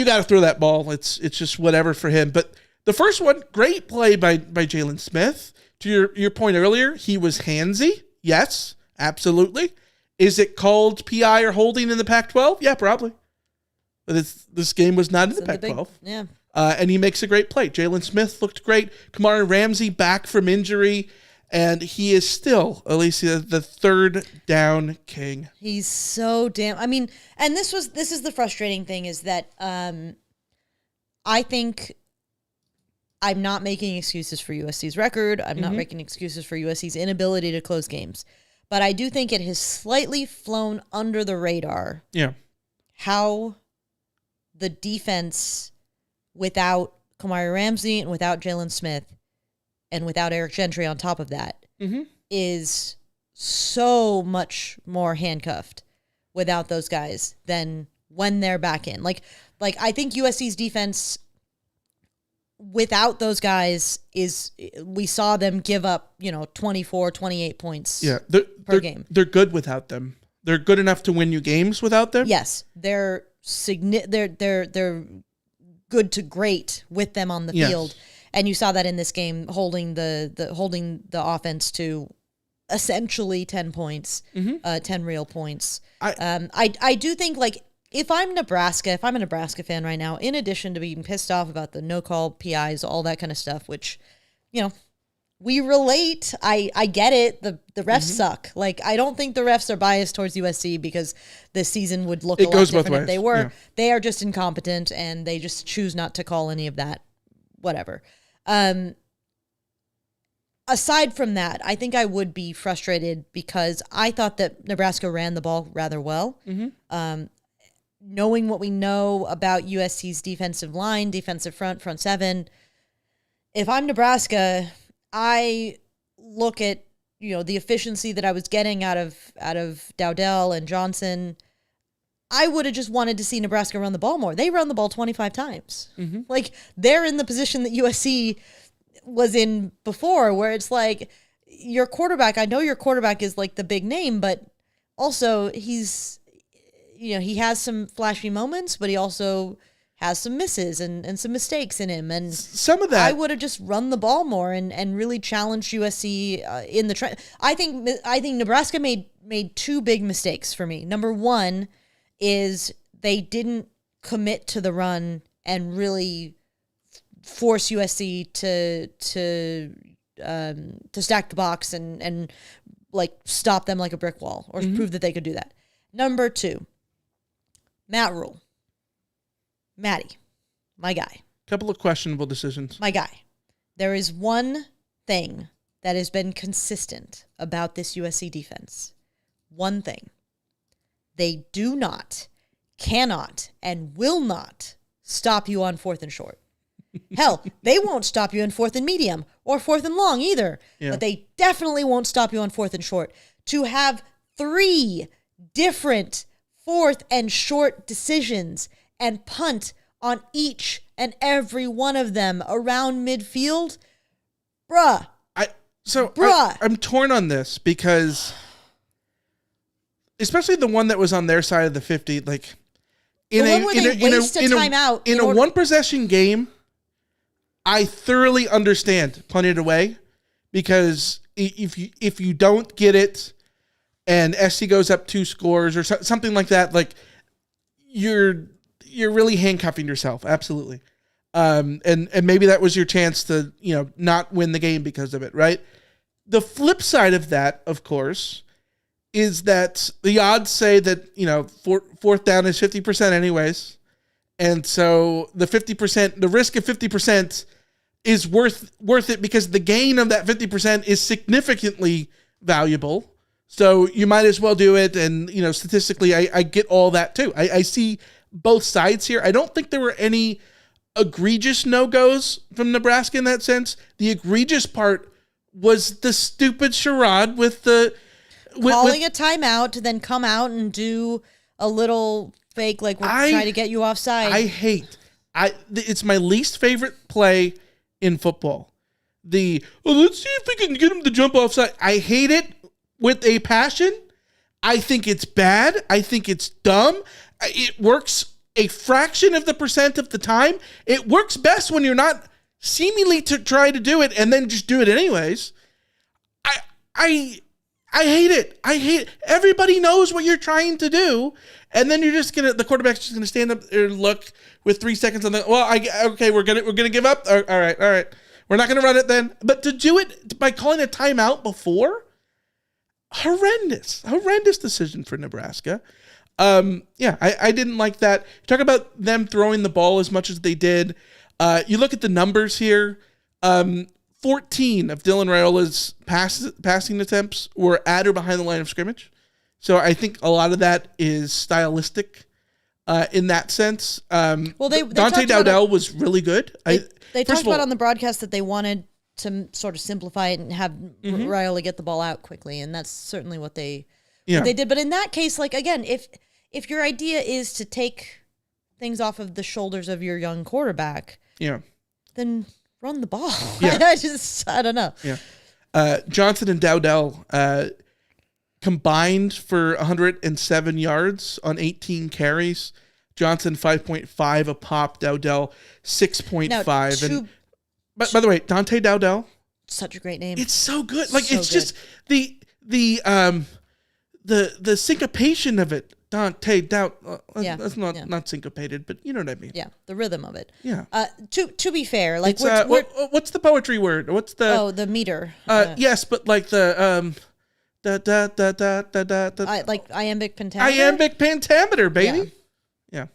got to throw that ball. It's just whatever for him. But the first one, great play by Jalen Smith. To your point earlier, he was handsy. Yes, absolutely. Is it called PI or holding in the Pac-12? Yeah, probably. But this game was not in the Pac-12. Yeah. And he makes a great play. Jalen Smith looked great. Kamari Ramsey back from injury. And he is still, Alicia, the third down king. He's so damn. I mean, and this is the frustrating thing is that I think I'm not making excuses for USC's record. I'm not making excuses for USC's inability to close games. But I do think it has slightly flown under the radar. Yeah. How the defense, without Kamari Ramsey and without Jalen Smith and without Eric Gentry on top of that, is so much more handcuffed without those guys than when they're back in. Like I think USC's defense without those guys we saw them give up, 24, 28 points per game. They're good without them. They're good enough to win you games without them. Yes, they're good to great with them on the field. And you saw that in this game, holding the offense to essentially 10 points, 10 real points. I do think if I'm a Nebraska fan right now, in addition to being pissed off about the no call PIs, all that kind of stuff, which, we relate. I get it. The refs suck. I don't think the refs are biased towards USC because this season would look a lot different if they were. Yeah. They are just incompetent and they just choose not to call any of that. Whatever. Aside from that, I think I would be frustrated because I thought that Nebraska ran the ball rather well. Knowing what we know about USC's defensive line, defensive front seven, if I'm Nebraska, I look at the efficiency that I was getting out of Dowdell and Johnson. I would have just wanted to see Nebraska run the ball more. They run the ball 25 times. They're in the position that USC was in before, where it's your quarterback. I know your quarterback is the big name, but also he has some flashy moments, but he also has some misses and some mistakes in him. And some of that, I would have just run the ball more and really challenged USC in the trend. I think Nebraska made 2 big mistakes for me. Number one is they didn't commit to the run and really force USC to stack the box and stop them like a brick wall or prove that they could do that. Number 2, Matt Rule. Matty, my guy. Couple of questionable decisions. My guy. There is one thing that has been consistent about this USC defense. One thing. They do not, cannot, and will not stop you on 4th and short. Hell, they won't stop you on 4th and medium or 4th and long either. Yeah. But they definitely won't stop you on 4th and short. To have 3 different 4th and short decisions and punt on each and every one of them around midfield, bruh. I'm torn on this because, especially the one that was on their side of the 50, in a one possession game, I thoroughly understand punting it away because if you don't get it and SC goes up 2 scores or something like that, you're really handcuffing yourself. Absolutely. And maybe that was your chance to, not win the game because of it, right? The flip side of that, of course, is that the odds say that, 4th down is 50% anyways. And so the 50%, the risk of 50% is worth it because the gain of that 50% is significantly valuable. So you might as well do it. And, statistically, I get all that too. I see both sides here. I don't think there were any egregious no-goes from Nebraska in that sense. The egregious part was the stupid charade with calling a timeout to then come out and do a little fake, like we're trying to get you offside. It's my least favorite play in football. Let's see if we can get him to jump offside. I hate it with a passion. I think it's bad. I think it's dumb. It works a fraction of the percent of the time. It works best when you're not seemingly to try to do it and then just do it anyways. I hate it. I hate it. Everybody knows what you're trying to do. And then the quarterback's just gonna stand up and look with 3 seconds on the. We're gonna give up. All right. We're not gonna run it then. But to do it by calling a timeout before, horrendous decision for Nebraska. I didn't like that. Talk about them throwing the ball as much as they did. You look at the numbers here. 14 of Dylan Raiola's passing attempts were at or behind the line of scrimmage. So I think a lot of that is stylistic in that sense. Dante Dowdell was really good. They talked about on the broadcast that they wanted to sort of simplify it and have Raiola get the ball out quickly, and that's certainly what they did. But in that case, like, again, if your idea is to take things off of the shoulders of your young quarterback, then run the ball. Yeah. I don't know. Yeah. Johnson and Dowdell combined for 107 yards on 18 carries. Johnson 5.5 a pop. Dowdell 6.5. By the way, Dante Dowdell, such a great name. It's so good. Like, so it's good. Just the syncopation of it. Dante Dowdell. That's not syncopated, but you know what I mean. Yeah, the rhythm of it. Yeah. To be fair, like what's the poetry word? What's the the meter? Yes, but like the like iambic pentameter. Iambic pentameter, baby. Yeah.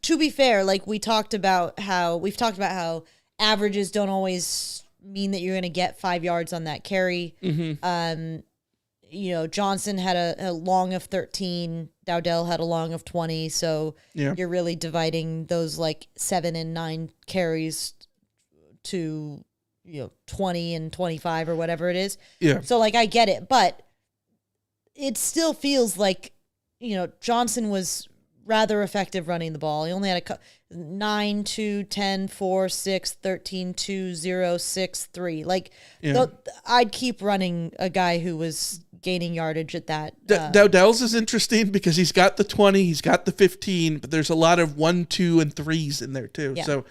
To be fair, like we've talked about how averages don't always mean that you're going to get 5 yards on that carry. Mm-hmm. Johnson had a long of 13. Dowdell had a long of 20. So you're really dividing those like 7 and 9 carries to 20 and 25 or whatever it is. Yeah. So like I get it, but it still feels like Johnson was rather effective running the ball. He only had 9, 2, 10, 4, 6, 13, 2, 0, 6, 3. Like, I'd keep running a guy who was gaining yardage at that. Dowdell's is interesting because he's got the 20, he's got the 15, but there's a lot of 1, 2, and 3s in there too. Yeah. So,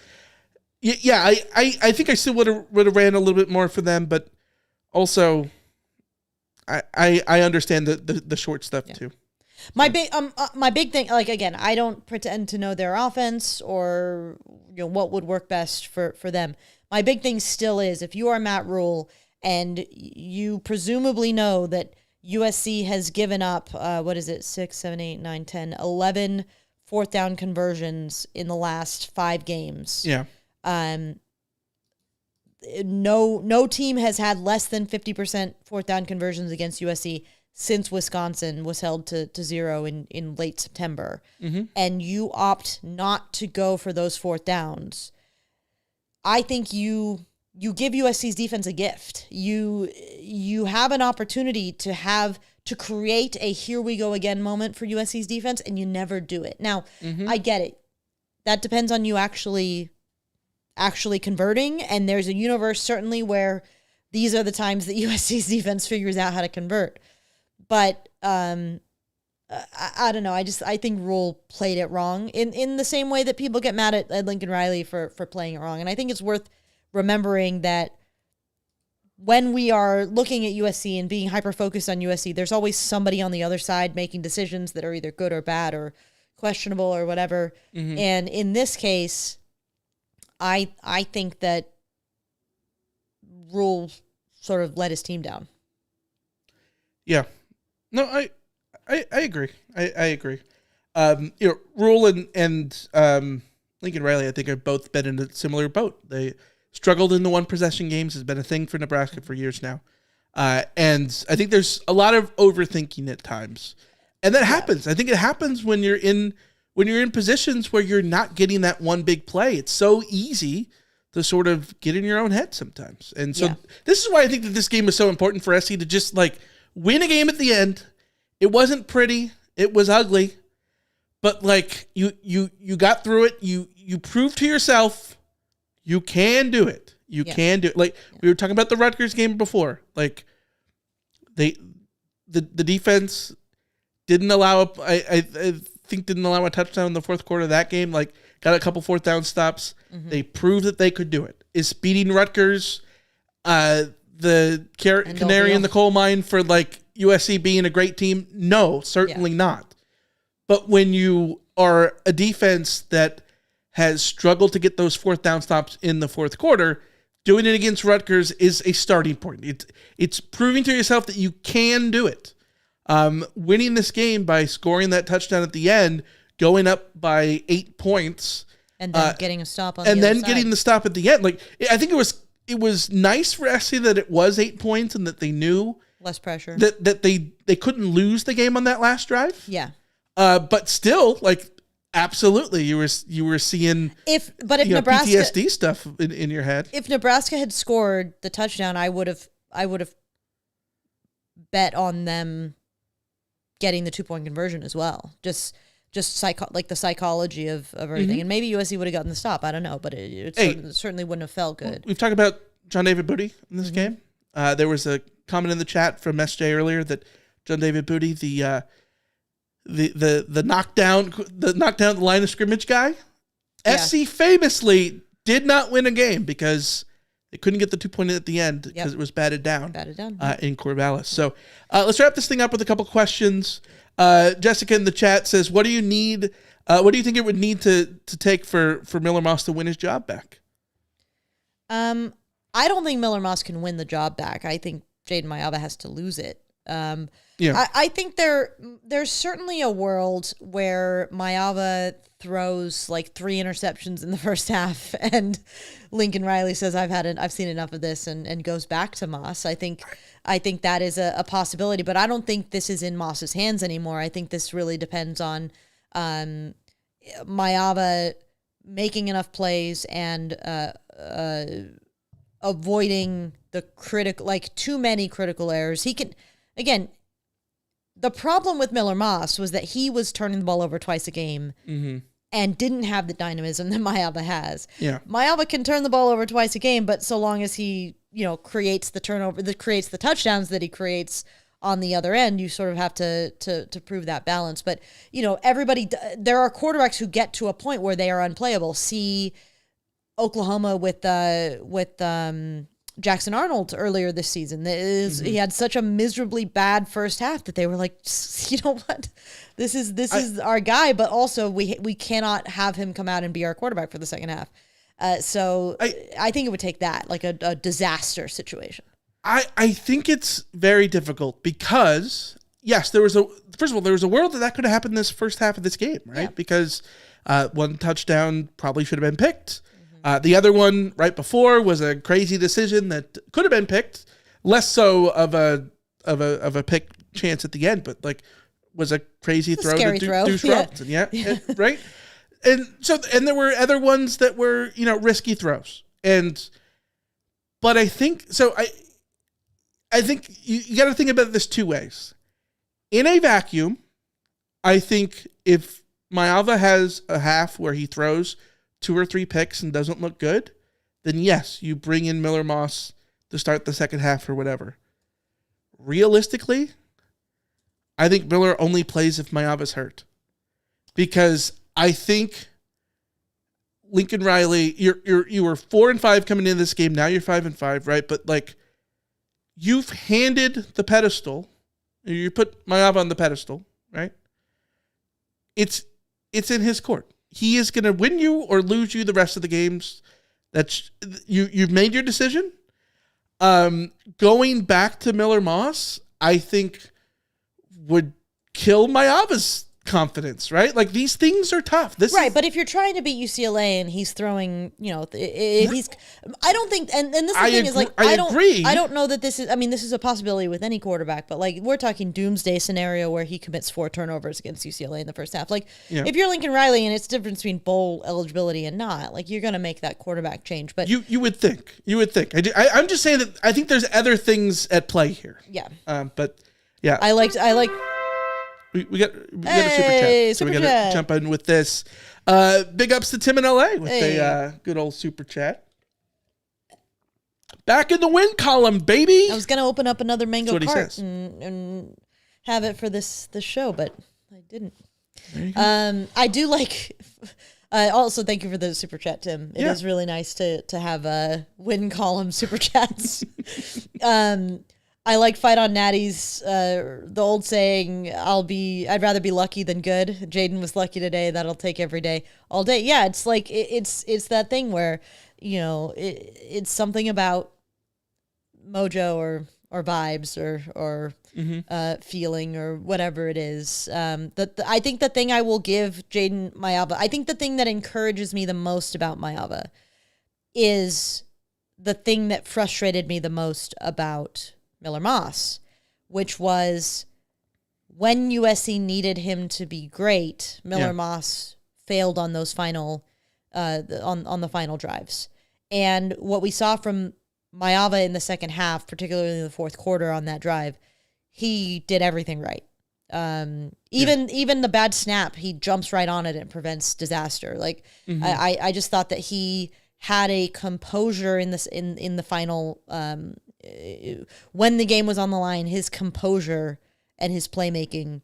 I think I still would have ran a little bit more for them, but also, I understand the short stuff too. My big thing, like, again, I don't pretend to know their offense or what would work best for them. My big thing still is, if you are Matt Rule and you presumably know that USC has given up 6, 7, 8, 9, 10, 11 fourth down conversions in the last 5 games. Yeah. No team has had less than 50% fourth down conversions against USC since Wisconsin was held to 0 in late September. Mm-hmm. And you opt not to go for those fourth downs. I think you give USC's defense a gift. You have an opportunity to create a here we go again moment for USC's defense, and you never do it. Now, I get it. That depends on you actually converting, and there's a universe certainly where these are the times that USC's defense figures out how to convert. But I don't know. I think Rule played it wrong in the same way that people get mad at Lincoln Riley for playing it wrong. And I think it's worth remembering that when we are looking at USC and being hyper-focused on USC, there's always somebody on the other side making decisions that are either good or bad or questionable or whatever. Mm-hmm. And in this case, I think that Rule sort of let his team down. Yeah. No, I agree. I agree. Rule and Lincoln Riley, I think, have both been in a similar boat. They struggled in the one possession games. Has been a thing for Nebraska for years now. And I think there's a lot of overthinking at times. And that happens. I think it happens when you're in positions where you're not getting that one big play. It's so easy to sort of get in your own head sometimes. And so this is why I think that this game is so important for SC to just like win a game at the end. It wasn't pretty. It was ugly. But like you got through it. You proved to yourself you can do it. You can do it. Like we were talking about the Rutgers game before. Like the defense didn't allow I think didn't allow a touchdown in the fourth quarter of that game. Like got a couple fourth down stops. Mm-hmm. They proved that they could do it. Is beating Rutgers the canary in the coal mine for like USC being a great team? No, certainly not. But when you are a defense that has struggled to get those fourth down stops in the fourth quarter, doing it against Rutgers is a starting point. It's proving to yourself that you can do it. Winning this game by scoring that touchdown at the end, going up by 8 points, and then getting a stop on and the then other getting side. the stop at the end. Like I think it was nice for SC that it was 8 points and that they knew less pressure, that they couldn't lose the game on that last drive. Yeah. But still, like absolutely, you were seeing if Nebraska PTSD stuff in your head. If Nebraska had scored the touchdown, I would have bet on them getting the 2-point conversion as well. Just like the psychology of everything, mm-hmm. and maybe USC would have gotten the stop. I don't know, but it certainly wouldn't have felt good. We've talked about John David Booty in this game. There was a comment in the chat from SJ earlier that John David Booty, the knockdown at the line of scrimmage guy, SC famously did not win a game because they couldn't get the 2-point at the end because it was batted down in Corvallis. So let's wrap this thing up with a couple questions. Jessica in the chat says, what do you need? What do you think it would need to take for Miller Moss to win his job back? I don't think Miller Moss can win the job back. I think Jaden Mayava has to lose it. I think there's certainly a world where Mayava throws like 3 interceptions in the first half, and Lincoln Riley says, "I've seen enough of this," and goes back to Moss. I think that is a possibility, but I don't think this is in Moss's hands anymore. I think this really depends on Mayava making enough plays and avoiding the too many critical errors. He can. Again, the problem with Miller Moss was that he was turning the ball over twice a game and didn't have the dynamism that Mayava has. Yeah. Mayava can turn the ball over twice a game, but so long as he, creates the turnover, that creates the touchdowns that he creates on the other end, you sort of have to prove that balance. But, there are quarterbacks who get to a point where they are unplayable. See Oklahoma with Jackson Arnold earlier this season. He had such a miserably bad first half that they were like, you know what, this is our guy, but also we cannot have him come out and be our quarterback for the second half. So I think it would take that, like a disaster situation. I think it's very difficult because yes, there was a world that could have happened this first half of this game, right? Yeah. Because one touchdown probably should have been picked. The other one right before was a crazy decision that could have been picked, less so of a pick chance at the end, but like was a crazy throw to Deuce Robinson, right? And there were other ones that were risky throws, but I think so. I think you got to think about this 2 ways. In a vacuum, I think if Mayava has a half where he throws 2 or 3 picks and doesn't look good, then yes, you bring in Miller Moss to start the second half or whatever. Realistically, I think Miller only plays if Mayava's hurt. Because I think Lincoln Riley, you were 4-5 coming into this game, now you're 5-5, right? But like you've handed the pedestal, you put Mayava on the pedestal, right? It's in his court. He is going to win you or lose you the rest of the games. That's you've made your decision. Going back to Miller Moss, I think would kill Mayava's confidence, right? Like these things are tough. But if you're trying to beat UCLA and he's throwing, if he's, I don't think, and this is the thing is like, I don't know that this is, I mean, this is a possibility with any quarterback, but like we're talking doomsday scenario where he commits 4 turnovers against UCLA in the first half. Like if you're Lincoln Riley and it's the difference between bowl eligibility and not, like you're going to make that quarterback change. But you would think, I'm just saying that I think there's other things at play here. Yeah. But yeah, I like. We got a super chat, so we got to jump in with this. Big ups to Tim in LA with a good old super chat. Back in the win column, baby. I was gonna open up another mango cart and have it for this show, but I didn't. I do like. Also, thank you for the super chat, Tim. It is really nice to have win column super chats. I like Fight on Natty's, the old saying, I'd rather be lucky than good. Jaden was lucky today. That'll take every day, all day. Yeah. It's like, it's that thing where, it's something about mojo or vibes or feeling or whatever it is. I think the thing I will give Jaden Mayava, I think the thing that encourages me the most about Mayava is the thing that frustrated me the most about Miller Moss, which was when USC needed him to be great, Miller Moss failed on those final, on the final drives. And what we saw from Mayava in the second half, particularly in the fourth quarter on that drive, he did everything right. Even the bad snap, he jumps right on it and prevents disaster. Like I just thought that he had a composure in this in the final. When the game was on the line, his composure and his playmaking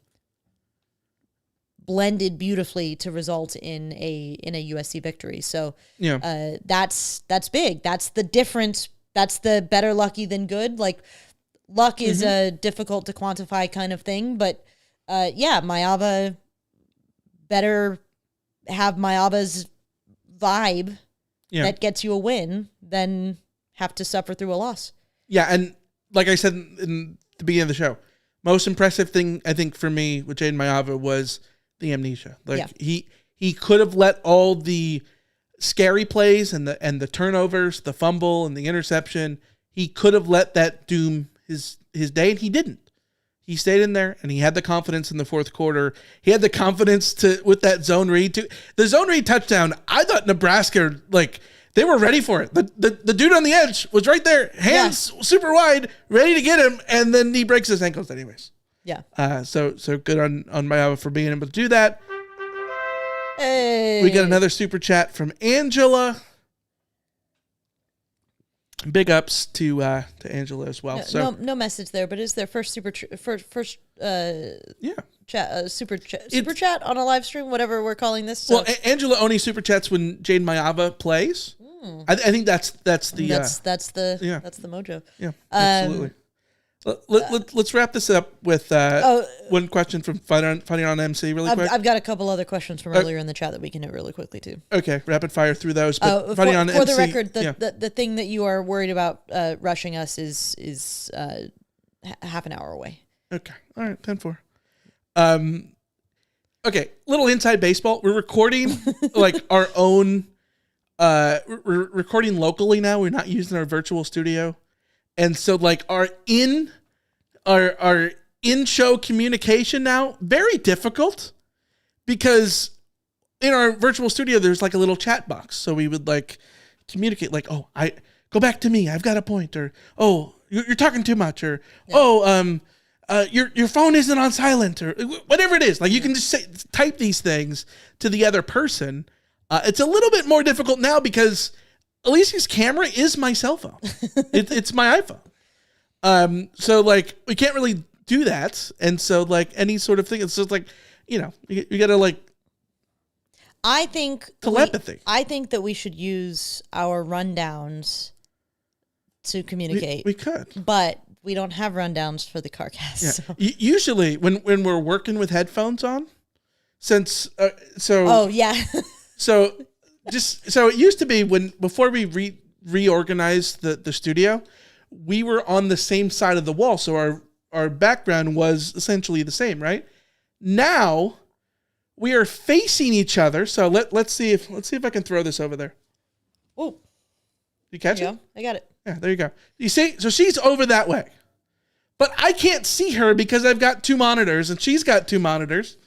blended beautifully to result in a USC victory. So that's big. That's the difference. That's the better lucky than good. Like luck is a difficult to quantify kind of thing, but Mayava better have Mayava's vibe that gets you a win than have to suffer through a loss. Yeah, and like I said in the beginning of the show, most impressive thing I think for me with Jaden Mayava was the amnesia. Like he could have let all the scary plays and the turnovers, the fumble and the interception, he could have let that doom his day, and he didn't. He stayed in there, and he had the confidence in the fourth quarter. He had the confidence with that zone read too. The zone read touchdown, I thought Nebraska they were ready for it. The dude on the edge was right there, hands super wide, ready to get him, and then he breaks his ankles anyways. Yeah. So good on Mayava for being able to do that. Hey. We got another super chat from Angela. Big ups to Angela as well. No message there, but is their first super chat on a live stream, whatever we're calling this. So. Well, Angela only super chats when Jaden Mayava plays. I think that's the mojo. Yeah, absolutely. Let's wrap this up with one question from Fighting on MC really quick. I've got a couple other questions from earlier in the chat that we can hit really quickly too. Okay, rapid fire through those. But for MC, the record, the thing that you are worried about rushing us is half an hour away. Okay, all right, 10-4. Okay, little inside baseball. We're recording like our own. We're recording locally now. We're not using our virtual studio. And so like our in-show communication now, very difficult because in our virtual studio, there's like a little chat box. So we would like communicate like, oh, I go back to me. I've got a point, or, oh, you're talking too much, or, your phone isn't on silent, or whatever it is. Like you can just type these things to the other person. It's a little bit more difficult now because Alicia's camera is my cell phone. It's my iPhone. So like we can't really do that. And so like any sort of thing, it's just like, you gotta like I think telepathy. I think that we should use our rundowns to communicate. We could. But we don't have rundowns for the Carcast. Yeah. So. Usually when we're working with headphones on, since Oh yeah. So it used to be before we reorganized the studio, we were on the same side of the wall. So our background was essentially the same, right? Now We are facing each other. So let's see if I can throw this over there. Oh, You catch it? yeah, I got it. Yeah, there you go. You see? So she's over that way. But I can't see her because I've got 2 monitors and she's got 2 monitors.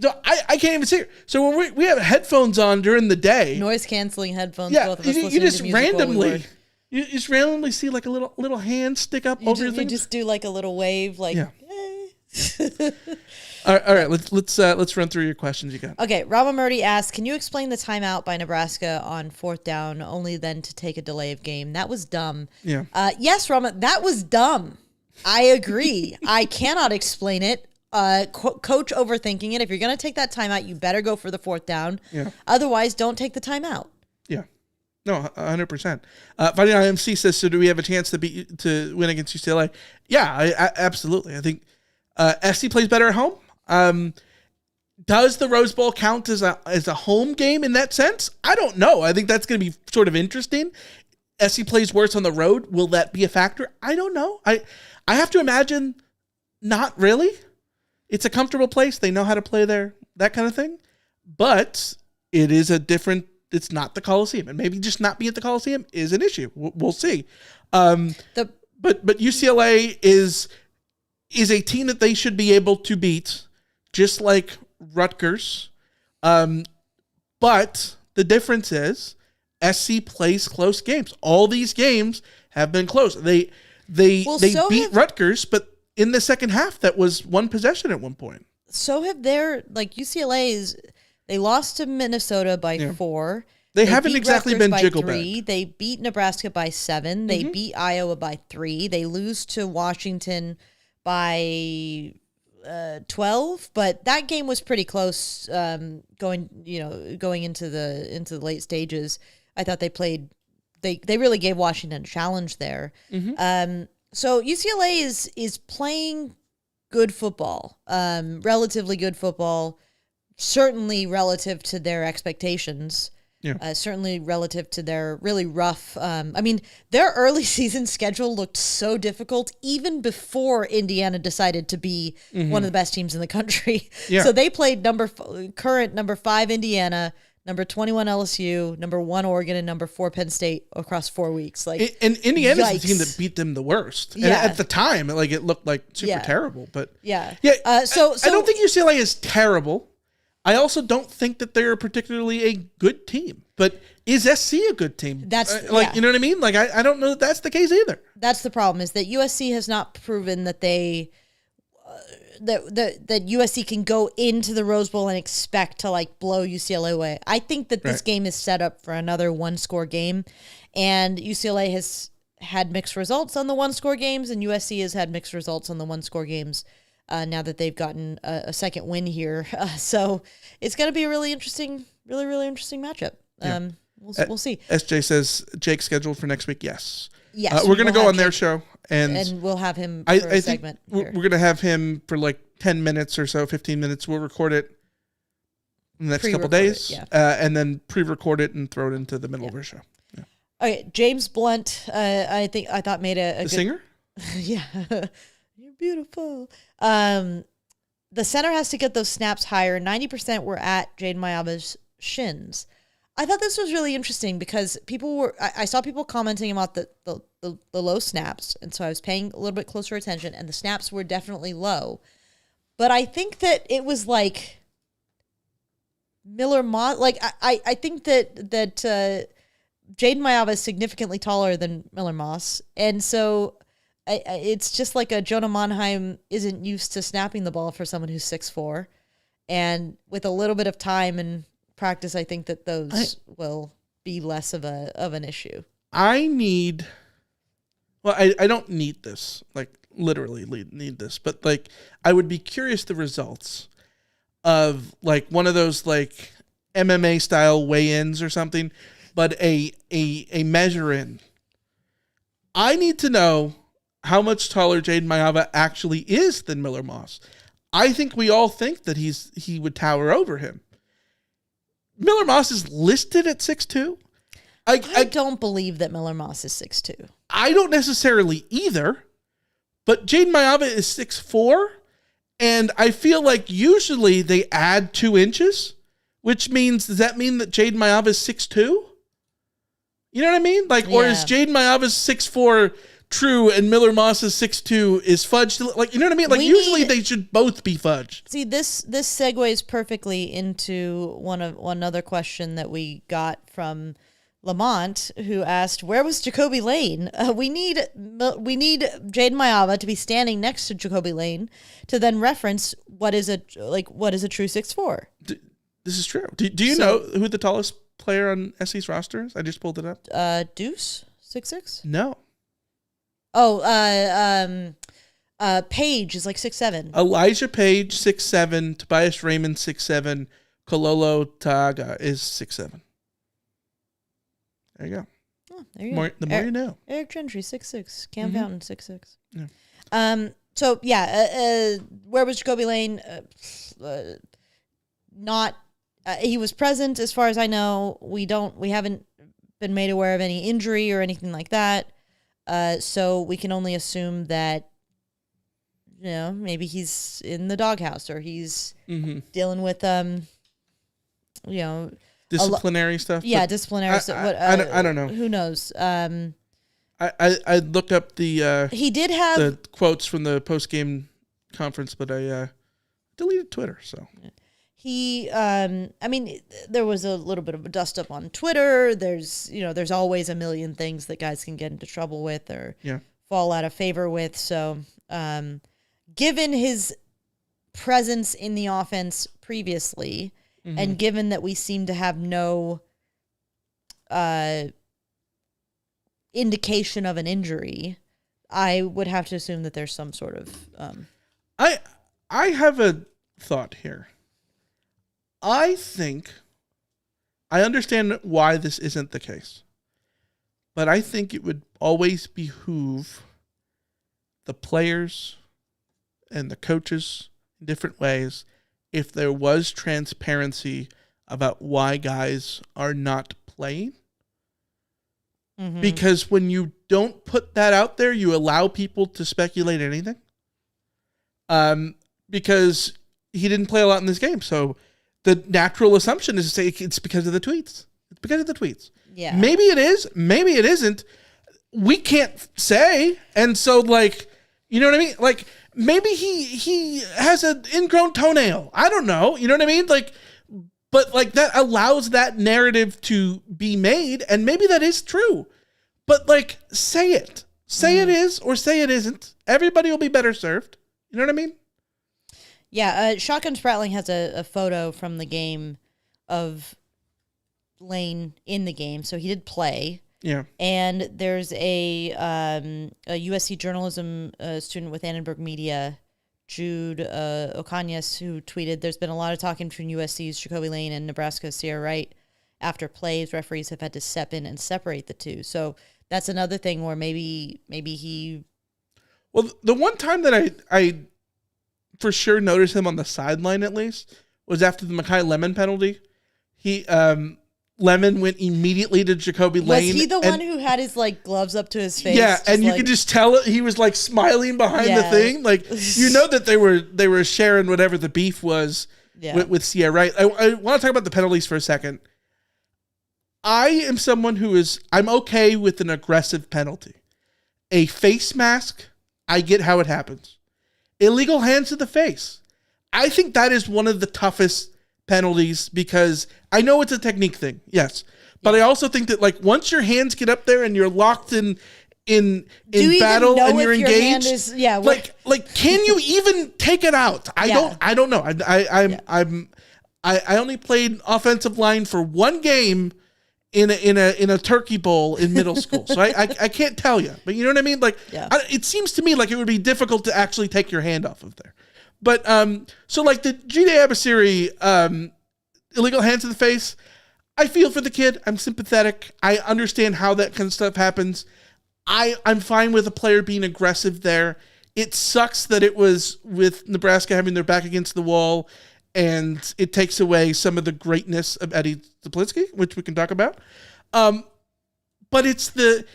So I can't even see her. So when we have headphones on during the day. Noise canceling headphones. Yeah, Both of us you listening just to music while we work. you just randomly see like a little hand stick up over your You thing. just do like a little wave, like. Yeah. Eh. All right. Let's run through your questions you got. Okay, Rama Murdy asks, can you explain the timeout by Nebraska on 4th down, only then to take a delay of game? That was dumb. Yeah. Yes, Rama, that was dumb. I agree. I cannot explain it. Coach overthinking it. If you're going to take that timeout, you better go for the 4th down. Yeah. Otherwise, don't take the timeout. Yeah. No, 100%. Fighting IMC says, so do we have a chance to win against UCLA? Yeah, I absolutely. I think SC plays better at home. Does the Rose Bowl count as a home game in that sense? I don't know. I think that's going to be sort of interesting. SC plays worse on the road. Will that be a factor? I don't know. I have to imagine not really. It's a comfortable place. They know how to play there, that kind of thing. But it is it's not the Coliseum. And maybe just not being at the Coliseum is an issue. We'll see. But UCLA is a team that they should be able to beat, just like Rutgers. But the difference is SC plays close games. All these games have been close. They beat Rutgers, but in the second half, that was one possession at one point. So have UCLA's, they lost to Minnesota by 4. They haven't exactly Rutgers been by jiggle 3. They beat Nebraska by 7. They beat Iowa by 3. They lose to Washington by 12, but that game was pretty close going into the late stages. I thought they played they really gave Washington a challenge there. So UCLA is playing good football, relatively good football, certainly relative to their expectations. Yeah. Certainly relative to their really rough. Their early season schedule looked so difficult even before Indiana decided to be one of the best teams in the country. Yeah. So they played current number 5 Indiana, number 21 LSU, number 1 Oregon, and number 4 Penn State across 4 weeks. And Indiana's the team that beat them the worst. Yeah. And at the time, it looked like super terrible. But yeah. So I don't think UCLA is terrible. I also don't think that they're particularly a good team. But is SC a good team? That's you know what I mean? I don't know that that's the case either. That's the problem, is that USC has not proven that they that USC can go into the Rose Bowl and expect to blow UCLA away. I think that this game is set up for another 1-score game, and UCLA has had mixed results on the 1-score games, and USC has had mixed results on the 1-score games. Now that they've gotten a second win here. So it's going to be a really interesting matchup. Yeah. We'll see. SJ says, Jake scheduled for next week? Yes. Yes. We're going to go on their show. And we'll have him for a segment. We're going to have him for 10 minutes or so, 15 minutes. We'll record it in the next couple days. And then pre-record it and throw it into the middle of our show. Yeah. Okay. James Blunt, I thought made a good singer? Yeah. You're beautiful. The center has to get those snaps higher. 90% were at Jaden Mayaba's shins. I thought this was really interesting because I saw people commenting about the low snaps, and so I was paying a little bit closer attention, and the snaps were definitely low. But I think that it was Miller Moss. I think that Jaden Mayaba is significantly taller than Miller Moss, and so it's just like a Jonah Monheim isn't used to snapping the ball for someone who's 6'4", and with a little bit of time and practice, I think that those will be less of an issue. I don't need this, literally need this, but I would be curious the results of one of those MMA style weigh-ins or something, but a measure in. I need to know how much taller Jaden Mayaba actually is than Miller Moss. I think we all think that he would tower over him. Miller Moss is listed at 6'2". I don't believe that Miller Moss is 6'2". I don't necessarily either, but Jaden Mayaba is 6'4", And I feel like usually they add 2 inches, which means, does that mean that Jaden Mayava is 6'2"? You know what I mean? Like, or is Jaden Mayava's 6'4" true and Miller Moss's 6'2" is fudged? Like, you know what I mean? Like, usually they should both be fudged. See, this segues perfectly into one other question that we got from Lamont, who asked, "Where was Jacoby Lane? We need Jaden Mayava to be standing next to Jacoby Lane to then reference what is a true 6'4". This is true. Do you know who the tallest player on SC's roster is? I just pulled it up. Deuce 6'6". No. Oh, Page is like 6'7". Elijah Page 6'7", Tobias Raymond 6'7", Kololo Taga is 6'7". There you go. Oh, there you go. The more you know. Eric Gentry 6'6". Cam Fountain 6'6". Yeah. So yeah, where was Jacoby Lane? Not. He was present, as far as I know. We haven't been made aware of any injury or anything like that. So we can only assume that, maybe he's in the doghouse or he's dealing with, disciplinary stuff. Yeah, disciplinary stuff. I don't know. Who knows? I looked up the he did have the quotes from the post-game conference, but I deleted Twitter. So he, there was a little bit of a dust up on Twitter. There's always a million things that guys can get into trouble with or fall out of favor with. So, given his presence in the offense previously, and given that we seem to have no indication of an injury, I would have to assume that there's some sort of. I have a thought here. I think I understand why this isn't the case, but I think it would always behoove the players and the coaches in different ways if there was transparency about why guys are not playing. Because when you don't put that out there, you allow people to speculate anything. Because he didn't play a lot in this game, so the natural assumption is to say it's because of the tweets. It's because of the tweets. Yeah. Maybe it is. Maybe it isn't. We can't say. And so, you know what I mean? Maybe he has an ingrown toenail. I don't know. You know what I mean? But that allows that narrative to be made, and maybe that is true. But say it. Say it is or say it isn't. Everybody will be better served. You know what I mean? Yeah, Shotgun Spratling has a photo from the game of Lane in the game, so he did play. Yeah. And there's a USC journalism student with Annenberg Media, Jude Ocanias, who tweeted, "There's been a lot of talking between USC's Jacoby Lane and Nebraska's Sierra Wright. After plays, referees have had to step in and separate the two." So that's another thing where maybe he... Well, the one time that I for sure noticed him on the sideline, at least, was after the Mekhi Lemon penalty. Lemon went immediately to Jacoby Lane. Was he the one who had his gloves up to his face? Yeah, and you could just tell he was smiling behind the thing. That they were sharing whatever the beef was with Sierra Wright. I want to talk about the penalties for a second. I am someone I'm okay with an aggressive penalty. A face mask, I get how it happens. Illegal hands to the face. I think that is one of the toughest penalties because I know it's a technique thing, yes. But I also think that once your hands get up there and you're locked in battle and you're engaged, can you even take it out? I don't know. I only played offensive line for one game in a turkey bowl in middle school. So I can't tell you, but you know what I mean? It seems to me like it would be difficult to actually take your hand off of there. But so the G.J. Abasiri illegal hands to the face, I feel for the kid. I'm sympathetic. I understand how that kind of stuff happens. I'm fine with a player being aggressive there. It sucks that it was with Nebraska having their back against the wall, and it takes away some of the greatness of Eddie Zaplitzky, which we can talk about. But it's the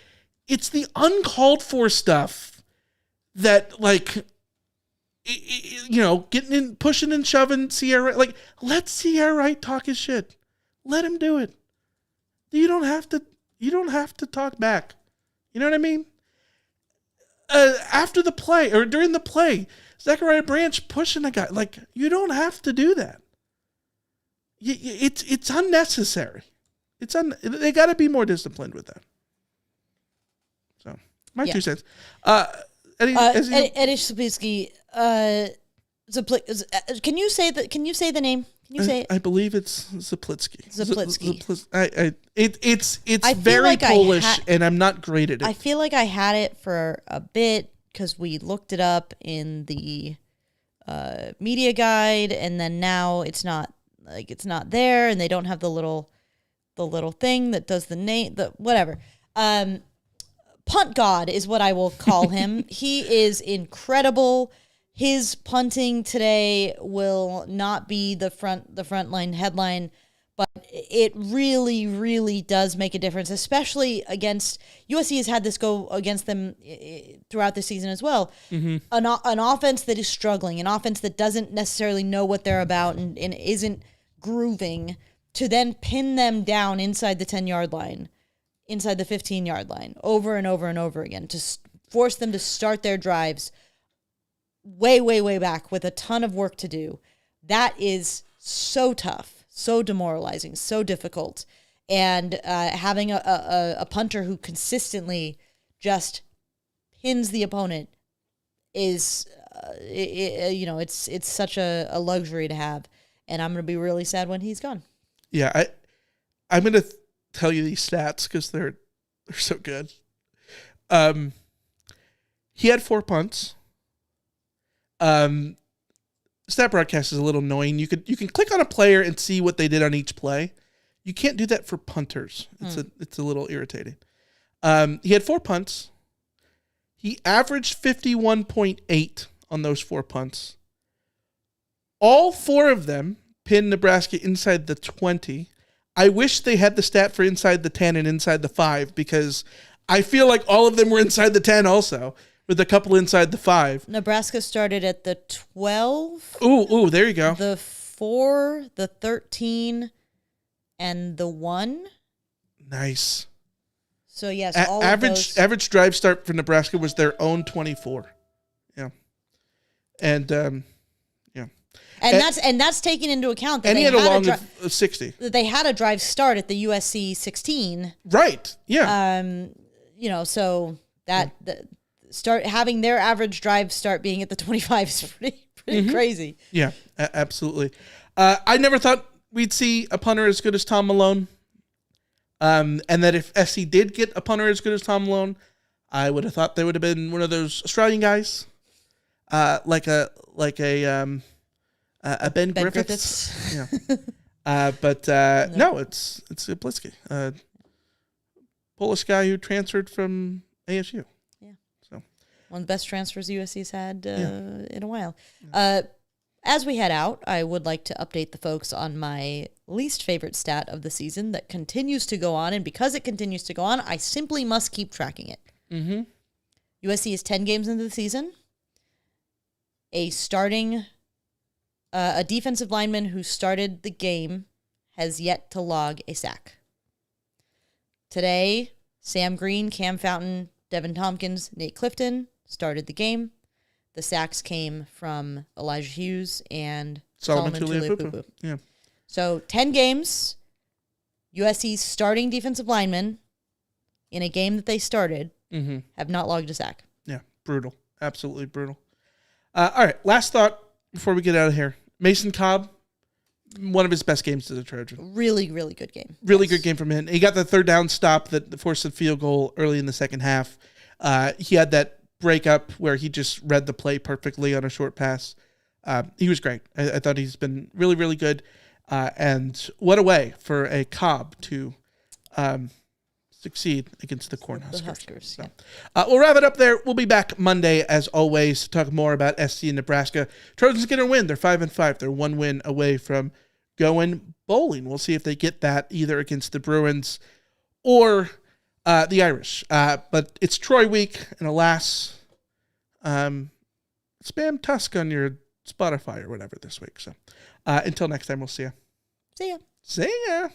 uncalled for stuff that getting in, pushing and shoving Sierra. Like, let Sierra Wright talk his shit. Let him do it. You don't have to talk back. You know what I mean? After the play or during the play, Zachariah Branch pushing a guy. Like, you don't have to do that. It's unnecessary. They got to be more disciplined with that. So, my 2 cents. Eddie Sapitsky, can you say the name? Can you say it? I believe it's Zaplitsky. It's I very like Polish, and I'm not great at it. I feel like I had it for a bit because we looked it up in the media guide, and then now it's not there, and they don't have the little thing that does the name, the whatever. Punt God is what I will call him. He is incredible. His punting today will not be the front line headline, but it really, really does make a difference, especially against USC has had this go against them throughout the season as well. Mm-hmm. An offense that is struggling, an offense that doesn't necessarily know what they're about and isn't grooving, to then pin them down inside the 10-yard line, inside the 15-yard line, over and over and over again, to force them to start their drives way, way, way back with a ton of work to do. That is so tough, so demoralizing, so difficult. And having a punter who consistently just pins the opponent is, it's such a luxury to have. And I'm going to be really sad when he's gone. Yeah, I'm going to tell you these stats because they're so good. He had 4 punts. Stat broadcast is a little annoying. You can click on a player and see what they did on each play. You can't do that for punters. It's a little irritating. He had 4 punts. He averaged 51.8 on those 4 punts. All 4 of them pinned Nebraska inside the 20. I wish they had the stat for inside the 10 and inside the 5 because I feel like all of them were inside the 10 also, with a couple inside the 5. Nebraska started at the 12. Ooh, there you go. The 4, the 13, and the 1. Nice. So, yes, all of those. Average drive start for Nebraska was their own 24. Yeah. And, And that's taken into account that and they he had a long of 60. That they had a drive start at the USC 16. Right. Yeah. So that start having their average drive start being at the 25 is pretty crazy. Yeah, absolutely. I never thought we'd see a punter as good as Tom Malone. And that if SC did get a punter as good as Tom Malone, I would have thought they would have been one of those Australian guys, like a Ben Griffiths. Yeah. No, it's Blitzky, Polish guy who transferred from ASU. Yeah. So one of the best transfers USC's had in a while. As we head out, I would like to update the folks on my least favorite stat of the season that continues to go on, and because it continues to go on, I simply must keep tracking it. Mm-hmm. USC is 10 games into the season. A defensive lineman who started the game has yet to log a sack. Today, Sam Green, Cam Fountain, Devin Tompkins, Nate Clifton started the game. The sacks came from Elijah Hughes and Solomon Tuliaupupu. Yeah. So 10 games, USC's starting defensive linemen in a game that they started have not logged a sack. Yeah, brutal. Absolutely brutal. All right, last thought before we get out of here. Mason Cobb, one of his best games as a Trojan. Really, really good game. Really good game from him. He got the 3rd down stop that forced a field goal early in the second half. He had that breakup where he just read the play perfectly on a short pass. He was great. I thought he's been really, really good. And what a way for a Cobb to succeed against the Cornhuskers. So, we'll wrap it up there. We'll be back Monday, as always, to talk more about SC and Nebraska. Trojans get a win. They're 5-5. They're 1 win away from going bowling. We'll see if they get that either against the Bruins or the Irish. But it's Troy week, and alas, spam Tusk on your Spotify or whatever this week. So until next time, we'll see ya. See ya. See ya.